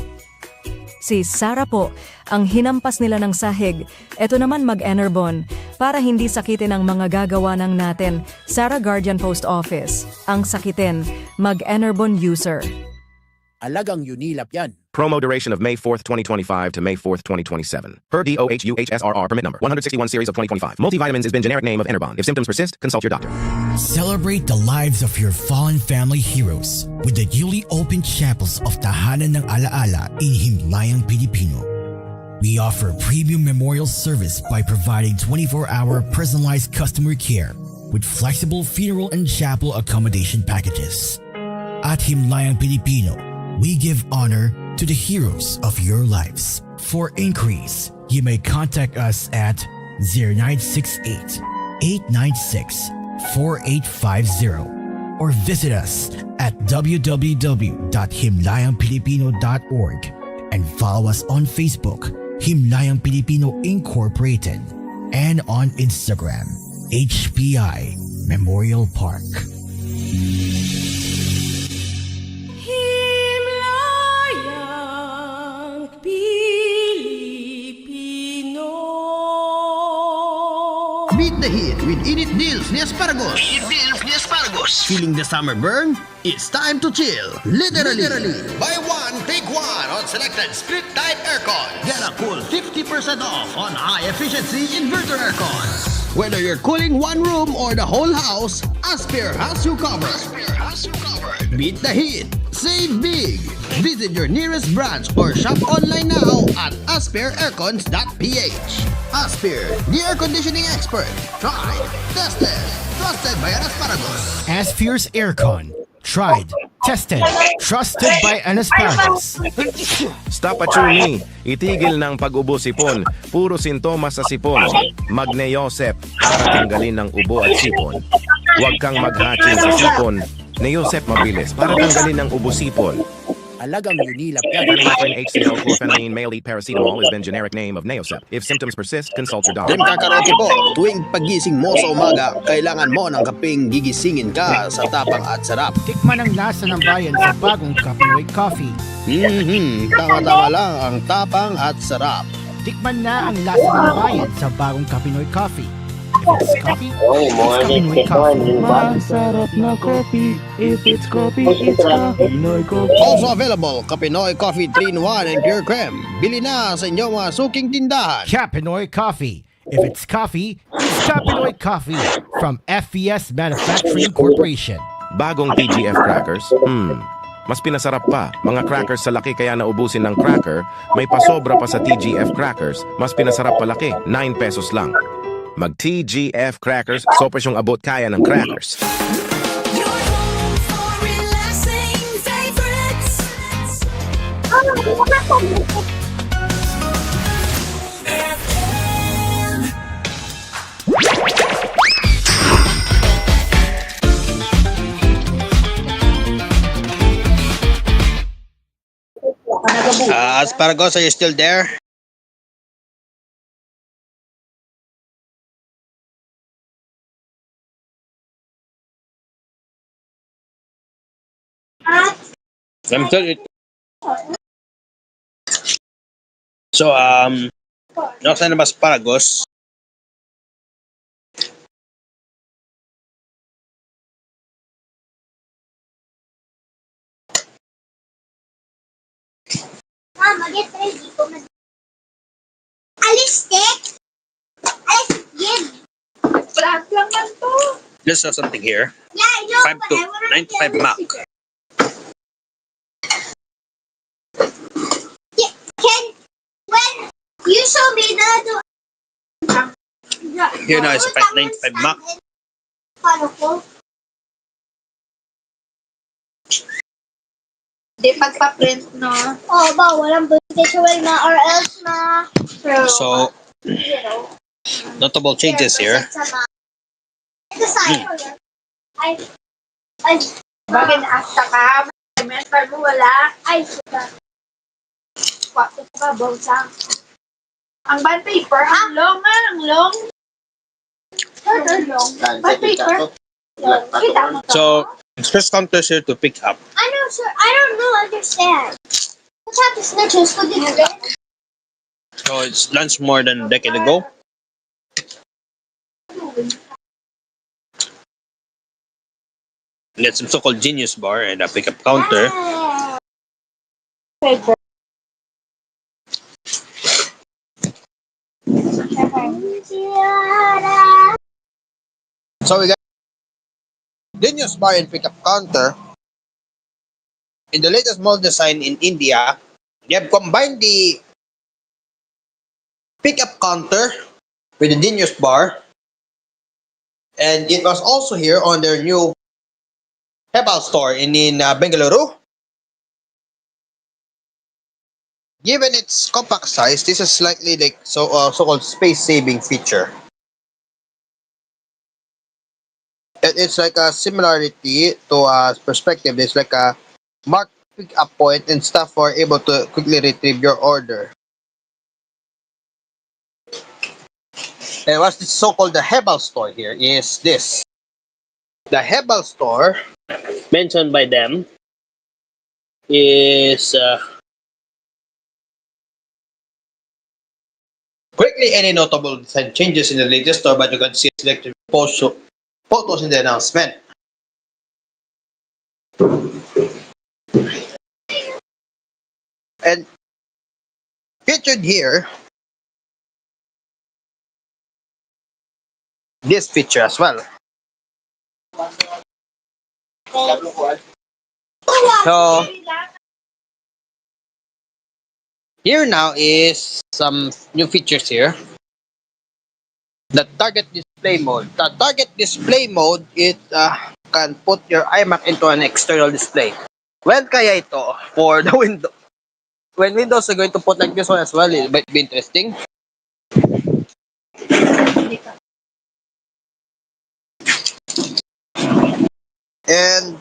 Si Sarah po, ang hinampas nila ng sahig. Ito naman mag-Enerbon para hindi sakitin ang mga gagawa ng natin. Sarah Guardian Post Office. Ang sakitin, mag-Enerbon user. Alagang Unilap yan. Promo duration of May 4th, 2025 to May 4th, 2027. Per DOHUHSRR permit number 161 series of 2025. Multivitamins has been generic name of Enerbon. If symptoms persist, consult your doctor. Celebrate the lives of your fallen family heroes with the newly opened chapels of Tahanan ng Alaala in Himlayang Pilipino. We offer premium memorial service by providing 24-hour personalized customer care with flexible funeral and chapel accommodation packages. At Himlayang Pilipino, we give honor to the heroes of your lives. For inquiries, you may contact us at 0968 896 4850 or visit us at www.himlayangpilipino.org and follow us on Facebook, Himlayang Pilipino Incorporated, and on Instagram, HPI Memorial Park. Himlayang Pilipino. Beat the heat with Init Deals ni Asparagus. Init Deals ni Asparagus. Feeling the summer burn? It's time to chill. Literally. Buy one, take one on selected split type aircon. Get a cool 50% off on high efficiency inverter aircon. Whether you're cooling one room or the whole house, Asphere has you covered. Beat the heat. Save big. Visit your nearest branch or shop online now at asphereaircons.ph. Asphere, the air conditioning expert. Tried, tested, trusted by an Asparagus. Asphere's Aircon. Tried, tested, trusted by an Asparagus. Stop at Chuni. Itigil ng pag-ubo sipon. Puro sintomas sa sipon. Magne-Yosep para tanggalin ng ubo at sipon. Huwag kang maghatching sa sipon. Neosep mabilis para tanggalin ng ubo sipon. Alagang Unilap Phenylephrine HCl chlorphenamine male elite paracetamol is the generic name of Neosep. If symptoms persist, consult your doctor. Dream Kakaroke po, tuwing pagising mo sa umaga, kailangan mo ng kapeng gigisingin ka sa tapang at sarap. Tikman ang lasa ng bayan sa bagong Kapinoy Coffee. Tama-tama lang ang tapang at sarap. Tikman na ang lasa ng bayan sa bagong Kapinoy Coffee. If it's coffee, it's Kapinoy Coffee. Masarap na coffee. If it's coffee, it's Kapinoy Coffee. Also available, Kapinoy Coffee 3-in-1 and Pure Creme. Bili na sa inyong mga suking tindahan. Kapinoy Coffee. If it's coffee, it's Kapinoy Coffee from FES Manufacturing Corporation. Bagong TGF crackers? Mas pinasarap pa. Mga crackers sa laki kaya naubusin ng cracker, may pasobra pa sa TGF crackers, mas pinasarap palaki, 9 pesos lang. Mag TGF crackers, sopes yung abot kaya ng crackers. Asparagus, are you still there? I'm sorry. So, nasa na ba asparagus? Mama, get ready. Alistik! Alistik! Flat lang man to. Let's have something here. Yeah, I know, 5 to 95 Mac. When you show me the Here now is a 595 Mac. Paano ko? Di pagpa-print, no? Oh, bawal ang visual na or else na. So, notable changes here. Ito sa'yo. Ay. Bakit naasta ka? Mental mo wala? Ay, suka. Wakit ka, bawsang. Ang bond paper, ang long. Bond paper. Kita mo to. So, express counters here to pick up. I know, sir. I don't know, understand. What's happened to snitches? What did you do? So, it's launched more than a decade ago. Get some so-called Genius bar and a pickup counter. Paper. So we got Genius bar and pickup counter. In the latest mold design in India, they have combined the pickup counter with the Genius bar, and it was also here on their new Hebal store in Bengaluru. Given its compact size, this is slightly like so-called space-saving feature. It's like a similarity to a perspective. It's like a mark pick-up point and staff are able to quickly retrieve your order. And what's this so-called the Hebal store here is this. The Hebal store, mentioned by them, is quickly any notable design changes in the latest store, but you can see selected photos in the announcement. And featured here, this feature as well. So here now is some new features here. The target display mode. The target display mode, it can put your iMac into an external display. Well, kaya ito for the window. When Windows are going to put like this one as well, it might be interesting. And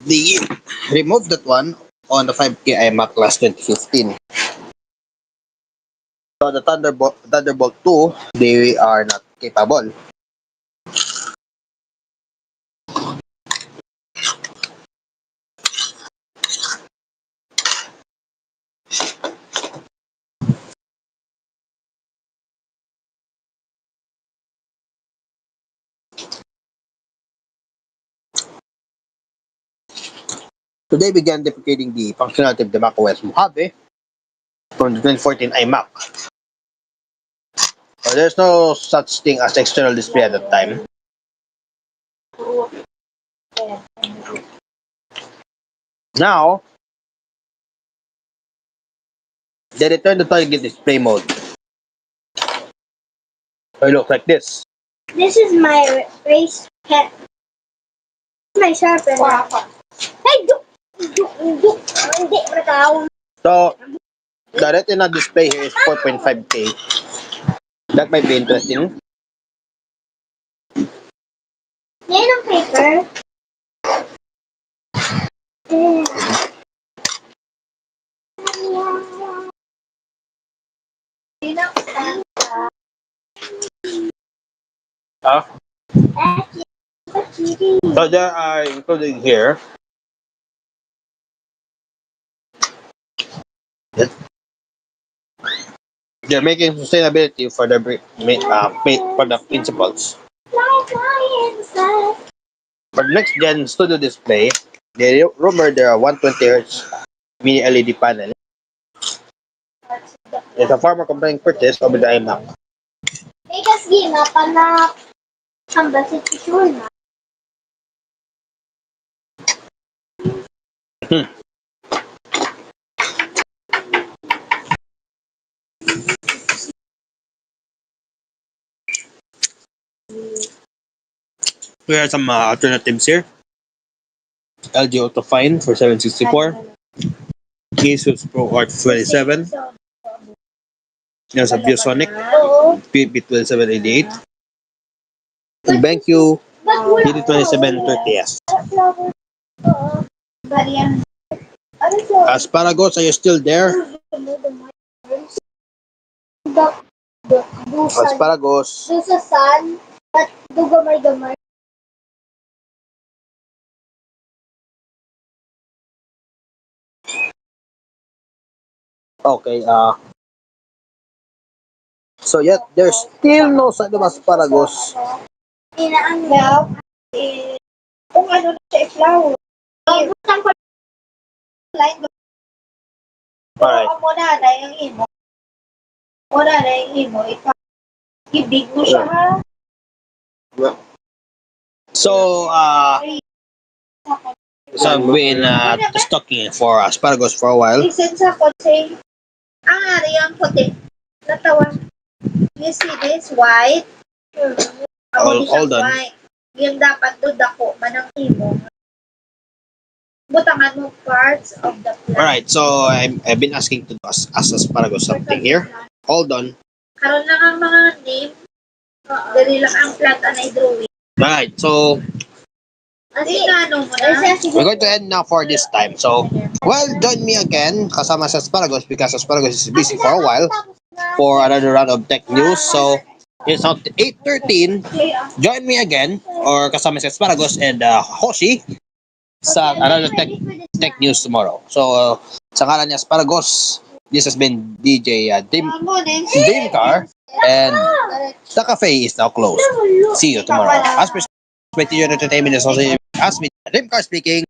the remove that one on the 5K iMac class 2015. So the Thunderbolt 2, they are not capable. So they began deprecating the functionality of the macOS Mojave from the 2014 iMac. So there's no such thing as external display at that time. Now, they return the target display mode. So it looks like this. This is my race pen. My sharpener. Hey, hindi matao. So, the retina display here is 4.5K. That might be interesting. Yan ang paper. So they are including here. They're making sustainability for the principles. For the next gen studio display, they rumored there are 120Hz mini LED panel. It's a farmer comparing purchase over the iMac. Kasi na ang basit sure na. We have some alternatives here. LG Ultrafine for 764. Asus Pro Art 27. There's a Biosonic PB2788. And BenQ PD2730S. Asparagus, are you still there? Asparagus. Dusasan, but dugamay-gamay. Okay, so yet there's still no sign of asparagus. Inaanglaw, kung ano na siya i-flower. Butang ko line. Alright. Muna na yung imo. Muna na yung imo. Ibig mo siya ha. So, so I've been stocking for asparagus for a while. Listen sa kotse. Ang ari ang puti. Natawan. You see this white? Hold on. White. Yung dapat do dako manang imo. Butangan mo parts of the plant. Alright, so I've been asking to asparagus something here. Hold on. Karon lang ang mga name. Dali lang ang plant anay drawing. Right, so Ano mo na? we're going to end now for this time. So, well, join me again kasama sa asparagus because asparagus is busy for a while for another round of tech news. So, it's now 8:13. Join me again or kasama sa asparagus and Hoshi sa another tech news tomorrow. So, sa ngalan niya asparagus, this has been DJ Dreamcar and the cafe is now closed. See you tomorrow. Asphere Entertainment is also AspMedia. Dreamcar speaking.